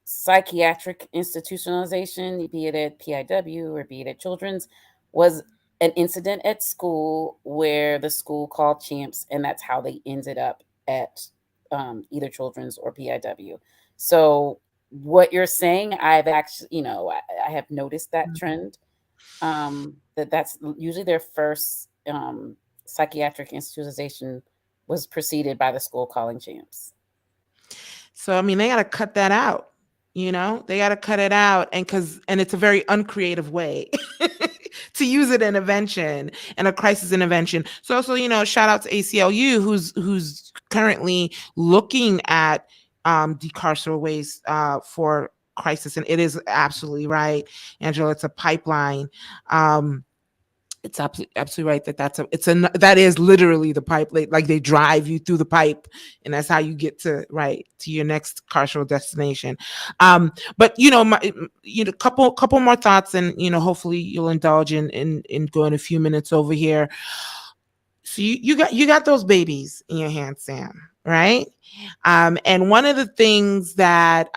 psychiatric institutionalization, be it at PIW or be it at Children's, was an incident at school where the school called champs, and that's how they ended up at either Children's or PIW. So what you're saying, I've actually, I have noticed that trend, that's usually their first psychiatric institutionalization was preceded by the school calling champs. So, they got to cut that out. They got to cut it out. And it's a very uncreative way to use it in intervention and a crisis intervention. So shout out to ACLU who's currently looking at decarceral ways for crisis. And it is absolutely right, Angela. It's a pipeline. It's absolutely right that is literally the pipe. Like they drive you through the pipe, and that's how you get to your next carceral destination. But couple more thoughts, and hopefully you'll indulge in going a few minutes over here. So you got those babies in your hands, Sam, right? And one of the things that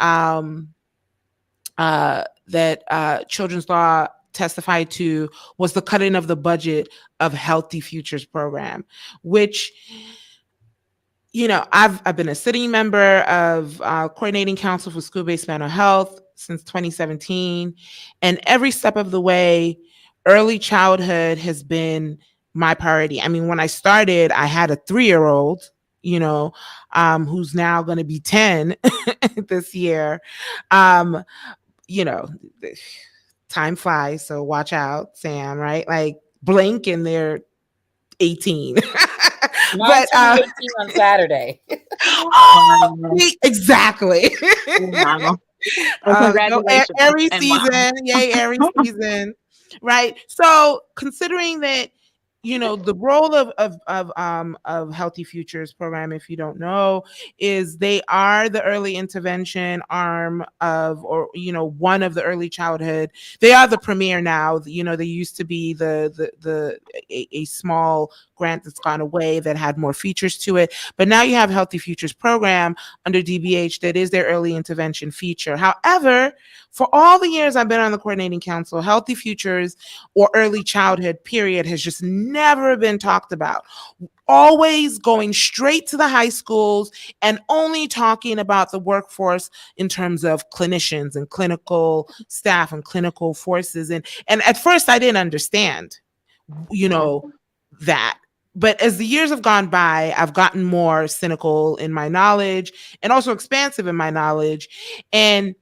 children's law testified to was the cutting of the budget of Healthy Futures program, which I've been a sitting member of coordinating council for school-based mental health since 2017, and every step of the way, early childhood has been my priority. I mean, when I started, I had a 3-year-old, who's now going to be 10 this year. Time flies, so watch out, Sam, right? Like blink and they're 18. But 18 on Saturday. Exactly. Wow. Congratulations. Aries season. Yay, Aries season. Right. So considering that, the role of Healthy Futures program, if you don't know, is they are the early intervention arm of, or one of the early childhood. They are the premier now. They used to be a small grant that's gone away that had more features to it, but now you have Healthy Futures program under DBH that is their early intervention feature. However, for all the years I've been on the coordinating council, Healthy Futures or early childhood period has just never been talked about. Always going straight to the high schools and only talking about the workforce in terms of clinicians and clinical staff and clinical forces. And at first I didn't understand, that. But as the years have gone by, I've gotten more cynical in my knowledge and also expansive in my knowledge. And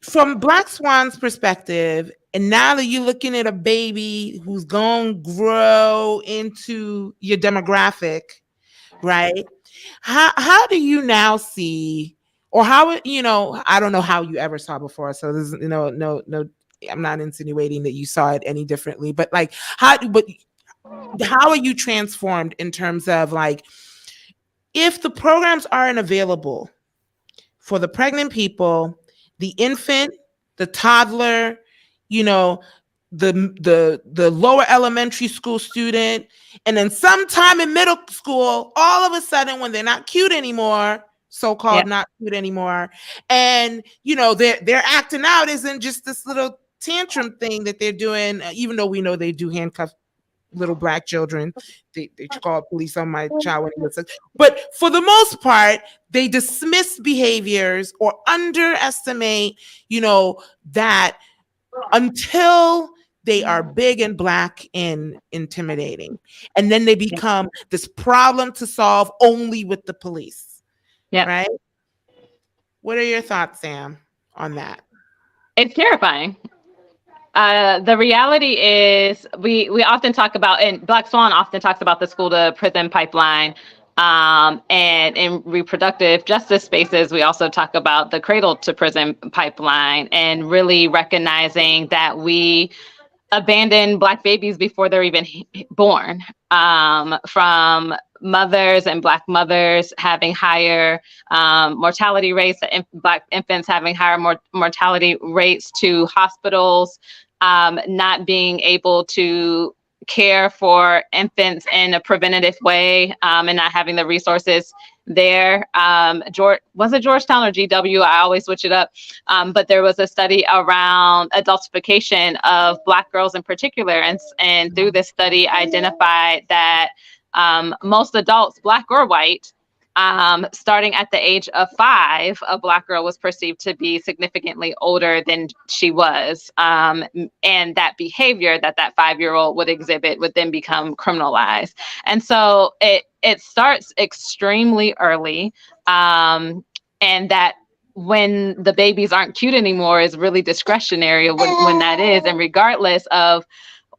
from Black Swan's perspective, and now that you're looking at a baby who's going to grow into your demographic, right? How do you now see, or how, I don't know how you ever saw before. So there's, no, I'm not insinuating that you saw it any differently, but how are you transformed in terms of if the programs aren't available for the pregnant people, the infant, the toddler, the lower elementary school student, and then sometime in middle school, all of a sudden when they're not cute anymore, so-called not cute anymore, and they're acting out isn't just this little tantrum thing that they're doing, even though we know they do handcuff little Black children. They called police on my child when he was sick. But for the most part, they dismiss behaviors or underestimate, that until they are big and Black and intimidating. And then they become this problem to solve only with the police. Yeah. Right? What are your thoughts, Sam, on that? It's terrifying. The reality is we often talk about, and Black Swan often talks about the school to prison pipeline. And in reproductive justice spaces, we also talk about the cradle to prison pipeline, and really recognizing that we abandon Black babies before they're even born, from mothers and Black mothers having higher mortality rates, Black infants having higher mortality rates, to hospitals not being able to care for infants in a preventative way, and not having the resources there. Was it Georgetown or GW? I always switch it up. But there was a study around adultification of Black girls in particular. And through this study identified that most adults, Black or white, starting at the age of 5, a Black girl was perceived to be significantly older than she was. And that behavior that 5-year-old would exhibit would then become criminalized. And so it starts extremely early. And that when the babies aren't cute anymore is really discretionary when that is. And regardless of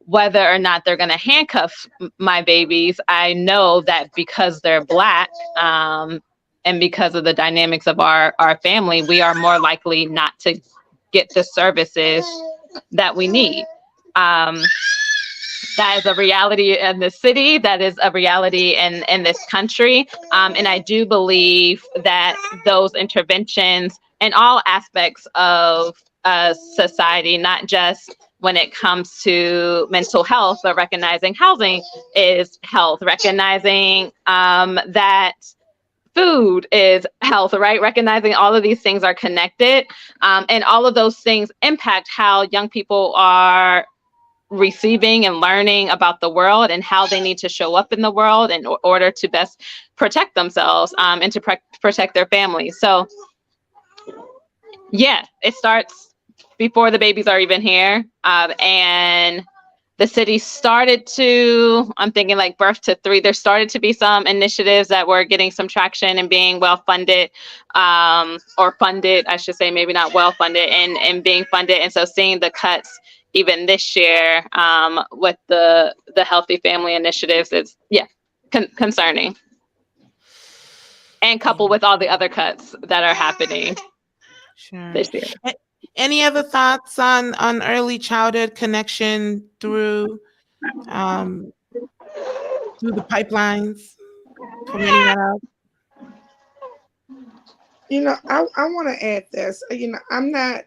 whether or not they're going to handcuff my babies, I know that because they're Black, and because of the dynamics of our family, we are more likely not to get the services that we need. That is a reality in the city. That is a reality in this country. And I do believe that those interventions in all aspects of society, not just when it comes to mental health, but recognizing housing is health, recognizing that food is health, right? Recognizing all of these things are connected, and all of those things impact how young people are receiving and learning about the world and how they need to show up in the world in order to best protect themselves, and to protect their families. So yeah, it starts before the babies are even here. And the city started to, I'm thinking like birth to 3, there started to be some initiatives that were getting some traction and being well funded, or funded, I should say, maybe not well funded, and being funded. And so seeing the cuts even this year, with the Healthy Family initiatives, it's concerning. And coupled with all the other cuts that are happening Sure. this year. Any other thoughts on early childhood connection through the pipelines from anyone else? I want to add this. I'm not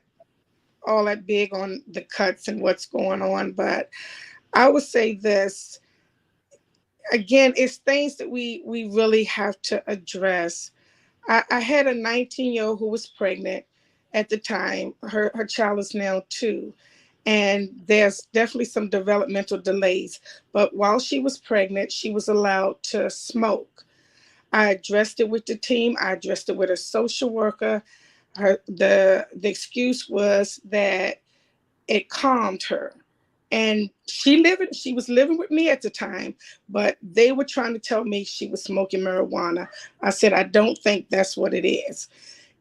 all that big on the cuts and what's going on, but I would say this again, it's things that we really have to address. I had a 19-year-old who was pregnant at the time. Her child is now 2. And there's definitely some developmental delays. But while she was pregnant, she was allowed to smoke. I addressed it with the team. I addressed it with a social worker. The excuse was that it calmed her. And she was living with me at the time, but they were trying to tell me she was smoking marijuana. I said, I don't think that's what it is.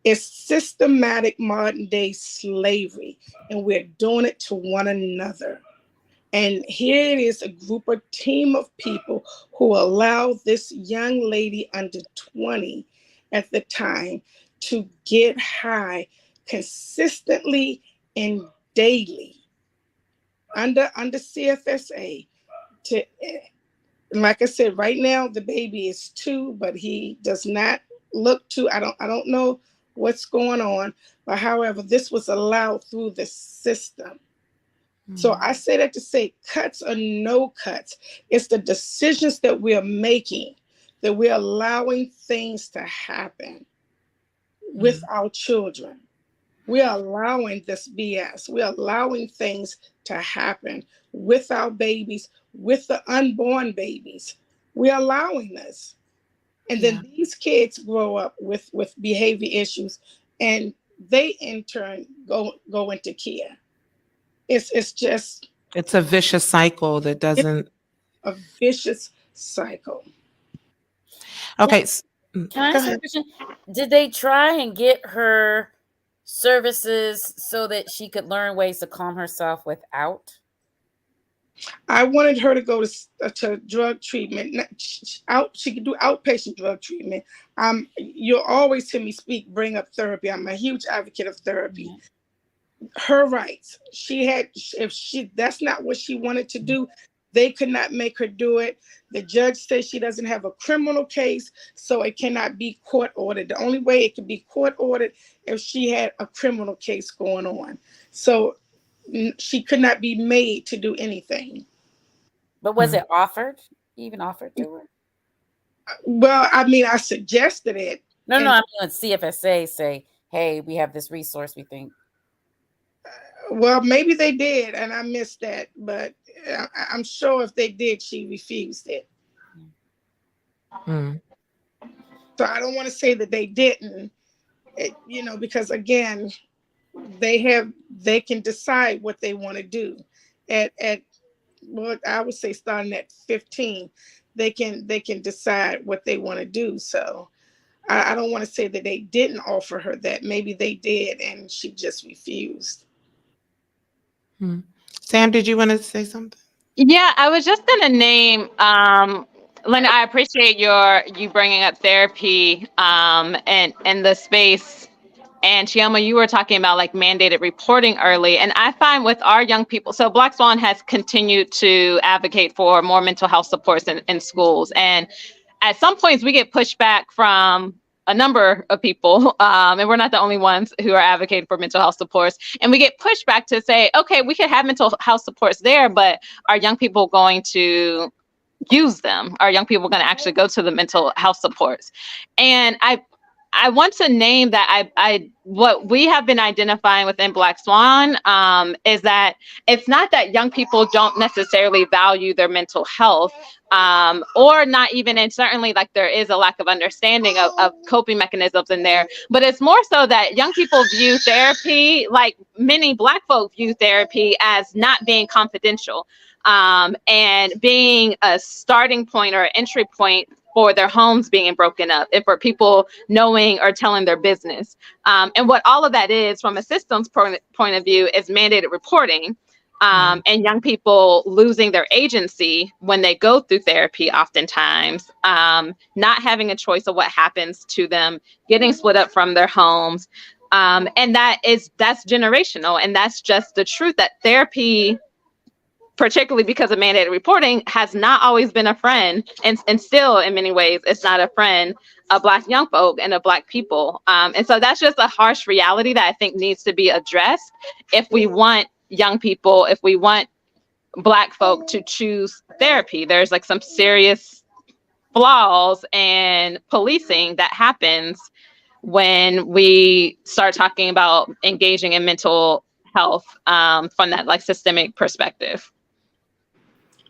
It's systematic modern day slavery, and we're doing it to one another. And here it is, a team of people who allow this young lady under 20 at the time to get high consistently and daily under CFSA. Like I said, right now the baby is 2, but he does not look to. I don't know what's going on, but however, this was allowed through the system. So I say that to say cuts or no cuts. It's the decisions that we're making, that we're allowing things to happen with our children. We're allowing this BS. We're allowing things to happen with our babies, with the unborn babies. We're allowing this. And then these kids grow up with behavior issues, and they in turn go into care. It's just, it's a vicious cycle that doesn't. a vicious cycle. Okay. Can I ask a question? Did they try and get her services so that she could learn ways to calm herself without? I wanted her to go to drug treatment. She could do outpatient drug treatment. You'll always hear me bring up therapy. I'm a huge advocate of therapy. Her rights. That's not what she wanted to do, they could not make her do it. The judge says she doesn't have a criminal case, so it cannot be court ordered. The only way it could be court ordered if she had a criminal case going on. So she could not be made to do anything. But was it offered? Even offered to her? Well, I mean, I suggested it. No, I mean, let CFSA say, hey, we have this resource, we think. Well, maybe they did, and I missed that. But I'm sure if they did, she refused it. So I don't want to say that they didn't, because again, they can decide what they want to do. At well, I would say starting at 15, they can decide what they want to do. So I don't want to say that they didn't offer her that. Maybe they did, and she just refused. Sam, did you want to say something? Yeah, I was just gonna name, Linda, I appreciate you bringing up therapy, and the space. And Chioma, you were talking about like mandated reporting early. And I find with our young people, so Black Swan has continued to advocate for more mental health supports in schools. And at some points we get pushback from a number of people, and we're not the only ones who are advocating for mental health supports. And we get pushback to say, okay, we can have mental health supports there, but are young people going to use them? Are young people going to actually go to the mental health supports? And I want to name that I what we have been identifying within Black Swan, is that it's not that young people don't necessarily value their mental health, or not even, and certainly like there is a lack of understanding of coping mechanisms in there, but it's more so that young people view therapy, like many Black folk view therapy, as not being confidential, and being a starting point or entry point for their homes being broken up and for people knowing or telling their business. And what all of that is from a systems point of view is mandated reporting, and young people losing their agency when they go through therapy oftentimes, not having a choice of what happens to them, getting split up from their homes. And that's generational. And that's just the truth, that therapy, particularly because of mandated reporting, has not always been a friend, and still in many ways it's not a friend of Black young folk and of Black people. And so that's just a harsh reality that I think needs to be addressed if we want young people, if we want Black folk to choose therapy. There's like some serious flaws and policing that happens when we start talking about engaging in mental health, from that like systemic perspective.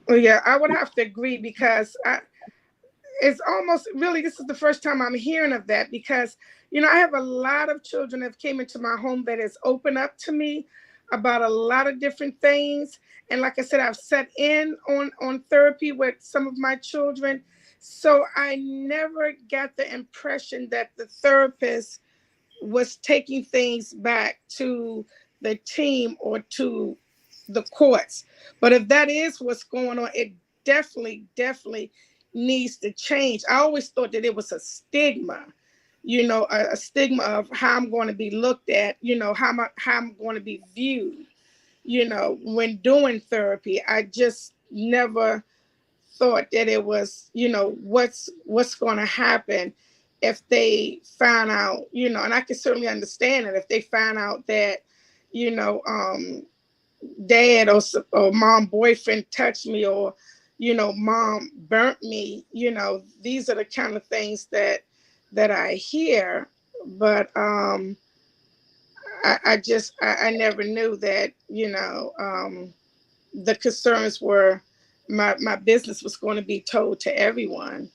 Well, yeah, I would have to agree, because it's almost really, this is the first time I'm hearing of that, because, I have a lot of children that came into my home that has opened up to me about a lot of different things. And like I said, I've sat in on therapy with some of my children. So I never got the impression that the therapist was taking things back to the team or to the courts. But if that is what's going on, it definitely needs to change. I always thought that it was a stigma, a stigma of how I'm going to be looked at, how I'm going to be viewed, when doing therapy. I just never thought that it was, what's going to happen if they found out, and I can certainly understand it if they found out that, dad or mom boyfriend touched me, or mom burnt me. These are the kind of things that I hear. But I never knew that the concerns were my business was going to be told to everyone.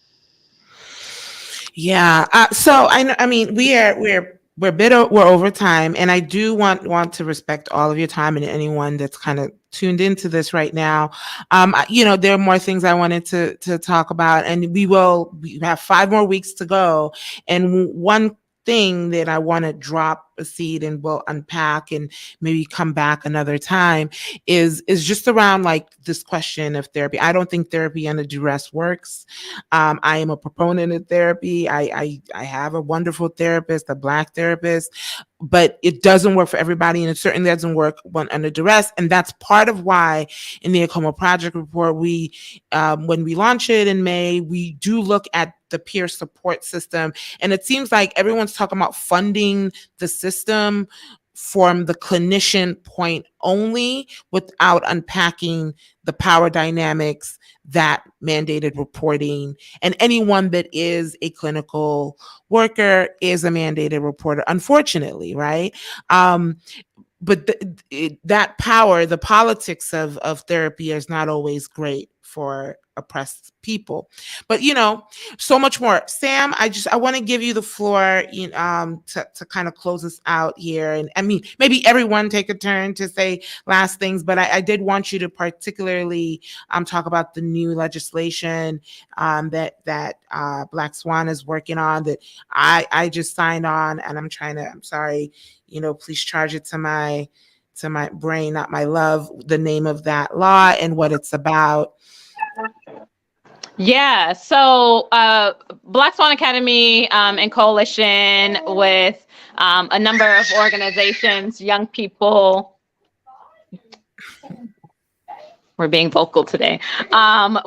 Yeah. So I mean, we're over time, and I do want to respect all of your time and anyone that's kind of tuned into this right now. There are more things I wanted to talk about, and we have 5 more weeks to go. And one thing that I want to drop a seed and we'll unpack and maybe come back another time is just around like this question of therapy. I don't think therapy under duress works. I am a proponent of therapy. I have a wonderful therapist, a Black therapist, but it doesn't work for everybody, and it certainly doesn't work when under duress. And that's part of why in the Acoma Project report, we, when we launch it in May, we do look at the peer support system. And it seems like everyone's talking about funding the system from the clinician point only, without unpacking the power dynamics that mandated reporting, and anyone that is a clinical worker is a mandated reporter, unfortunately, right? But that power, the politics of therapy is not always great for oppressed people. But so much more. Sam, I want to give you the floor, to kind of close us out here. And I mean, maybe everyone take a turn to say last things, but I did want you to particularly talk about the new legislation that Black Swan is working on, that I just signed on, and I'm sorry, please charge it to my brain, not my love, the name of that law and what it's about. Yeah, so Black Swan Academy in coalition with a number of organizations, young people. We're being vocal today.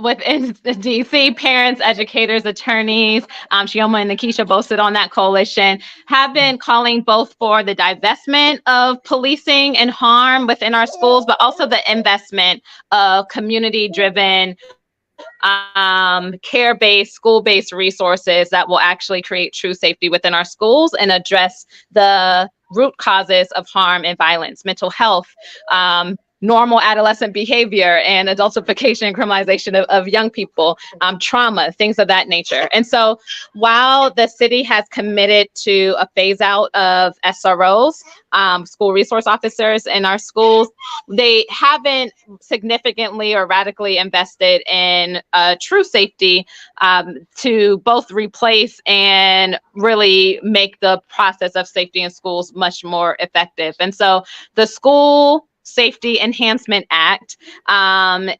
Within DC, parents, educators, attorneys, Chioma and Nikisha both sit on that coalition, have been calling both for the divestment of policing and harm within our schools, but also the investment of community-driven, care-based, school-based resources that will actually create true safety within our schools and address the root causes of harm and violence, mental health, normal adolescent behavior, and adultification and criminalization of young people, trauma, things of that nature. And so while the city has committed to a phase out of SROs, school resource officers in our schools, they haven't significantly or radically invested in true safety to both replace and really make the process of safety in schools much more effective. And so the School Safety Enhancement Act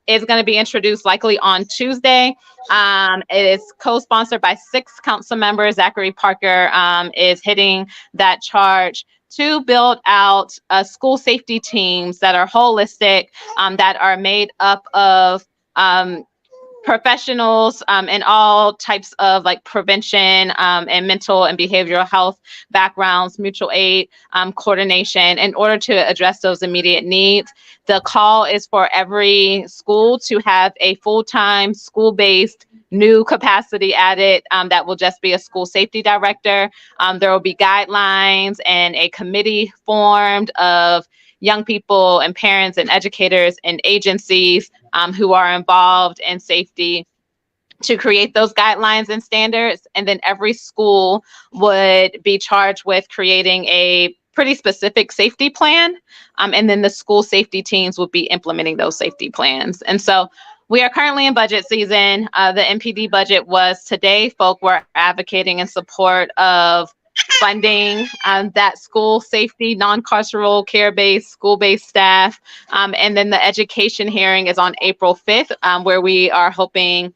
is going to be introduced likely on Tuesday. It is co-sponsored by 6 council members. Zachary Parker is hitting that charge to build out school safety teams that are holistic, that are made up of professionals in all types of like prevention and mental and behavioral health backgrounds, mutual aid coordination, in order to address those immediate needs. The call is for every school to have a full-time school-based new capacity added that will just be a school safety director. There will be guidelines and a committee formed of young people and parents and educators and agencies who are involved in safety to create those guidelines and standards. And then every school would be charged with creating a pretty specific safety plan. And then the school safety teams would be implementing those safety plans. And so we are currently in budget season. The MPD budget was today. Folk were advocating in support of funding that school safety, non-carceral, care-based, school-based staff. And then the education hearing is on April 5th, where we are hoping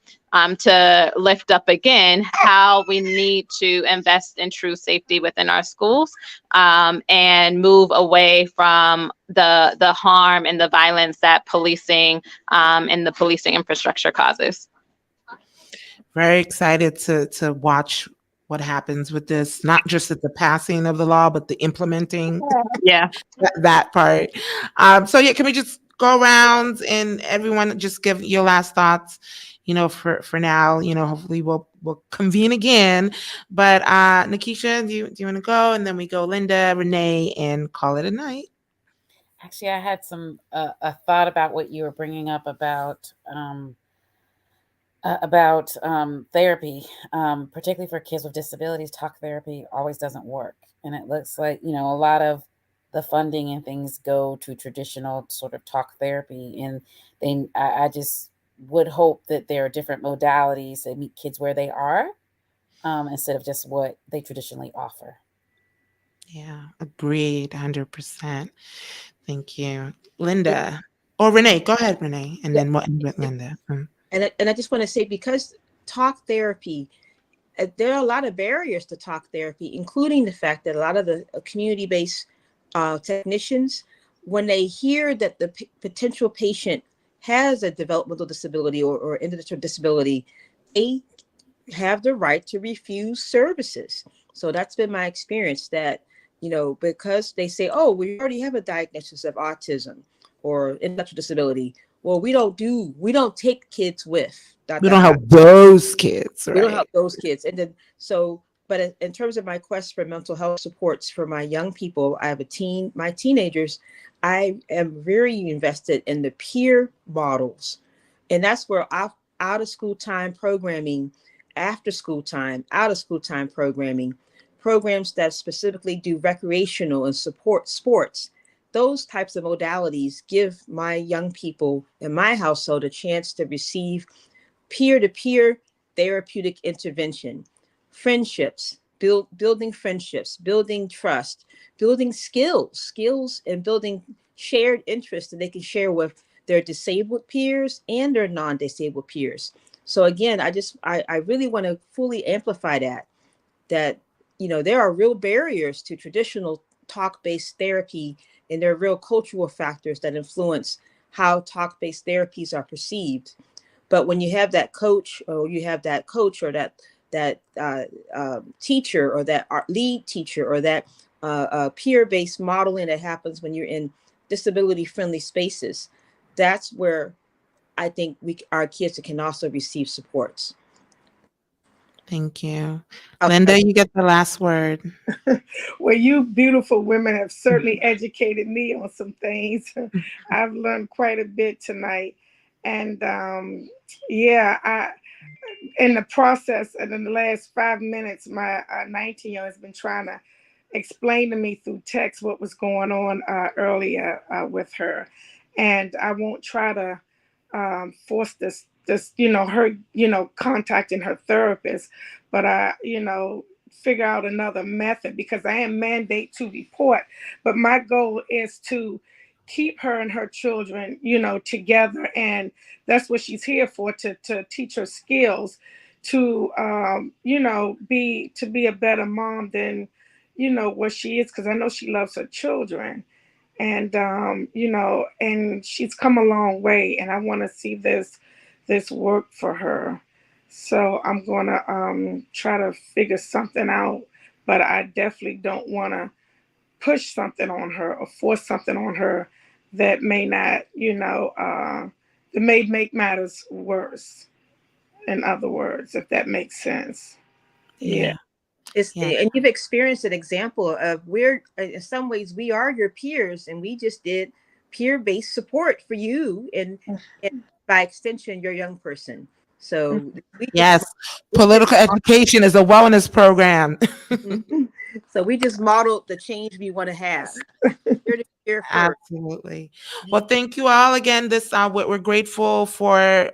to lift up again how we need to invest in true safety within our schools and move away from the harm and the violence that policing and the policing infrastructure causes. Very excited to watch what happens with this, not just at the passing of the law, but the implementing. Yeah. that part. So yeah, can we just go around and everyone just give your last thoughts, for now, hopefully we'll convene again. But Nikisha, do you want to go? And then we go Linda, Renee, and call it a night. Actually, I had a thought about what you were bringing up about therapy, particularly for kids with disabilities. Talk therapy always doesn't work. And it looks like, a lot of the funding and things go to traditional sort of talk therapy. And I just would hope that there are different modalities that meet kids where they are, instead of just what they traditionally offer. Yeah, agreed, 100%. Thank you. Linda, or Renee, go ahead, Renee, and then we'll end with Linda. And I just want to say, because talk therapy, there are a lot of barriers to talk therapy, including the fact that a lot of the community-based technicians, when they hear that the potential patient has a developmental disability or intellectual disability, they have the right to refuse services. So that's been my experience, that, because they say, oh, we already have a diagnosis of autism or intellectual disability. Well, we don't take kids with. We don't help those kids, right? We don't help those kids. And then, but in terms of my quest for mental health supports for my young people, I have my teenagers, I am very invested in the peer models And that's where out of school time programming, after school time, out of school time programming, programs that specifically do recreational and support sports, those types of modalities give my young people in my household a chance to receive peer-to-peer therapeutic intervention, friendships, building friendships, building trust, building skills, and building shared interests that they can share with their disabled peers and their non-disabled peers. So again, I really want to fully amplify that there are real barriers to traditional talk-based therapy, and there are real cultural factors that influence how talk-based therapies are perceived. But when you have that coach, or that teacher, or that lead teacher, or that peer-based modeling that happens when you're in disability-friendly spaces, that's where I think our kids can also receive supports. Thank you. Okay. Linda, you get the last word. Well, you beautiful women have certainly educated me on some things. I've learned quite a bit tonight. And yeah, in the process, and in the last 5 minutes, my 19-year-old has been trying to explain to me through text what was going on earlier with her. And I won't try to force this, her, contacting her therapist, but I, figure out another method, because I am mandate to report. But my goal is to keep her and her children, together. And that's what she's here for, to teach her skills, to, be a better mom than, what she is. Because I know she loves her children. And, and she's come a long way, and I want to see this work for her. So I'm going to try to figure something out, but I definitely don't want to push something on her or force something on her that may not, that may make matters worse. In other words, if that makes sense. Yeah. And you've experienced an example of where, in some ways, we are your peers, and we just did peer-based support for you, and by extension, your young person. So political education is a wellness program. So we just modeled the change we want to have. Absolutely. Well, thank you all again. We're grateful for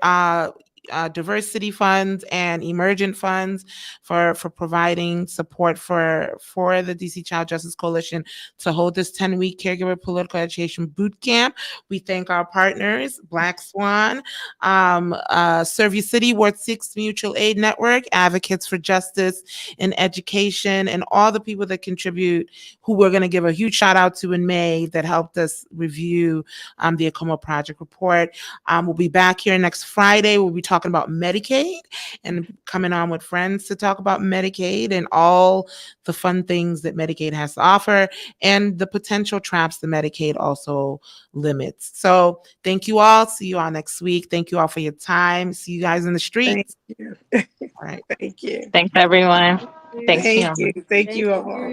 diversity funds and emergent funds for providing support for the DC Child Justice Coalition to hold this 10-week caregiver political education boot camp. We thank our partners, Black Swan, Serve Your City, Ward 6 Mutual Aid Network, Advocates for Justice in Education, and all the people that contribute, who we're going to give a huge shout out to in May, that helped us review the ACOMA Project report. We'll be back here next Friday. We'll be talking about Medicaid, and coming on with friends to talk about Medicaid and all the fun things that Medicaid has to offer, and the potential traps that Medicaid also limits. So thank you all. See you all next week. Thank you all for your time. See you guys in the streets. Thank you. All right. Thank you. Thanks, everyone. Thanks, Thank Jim. you. Thank you all.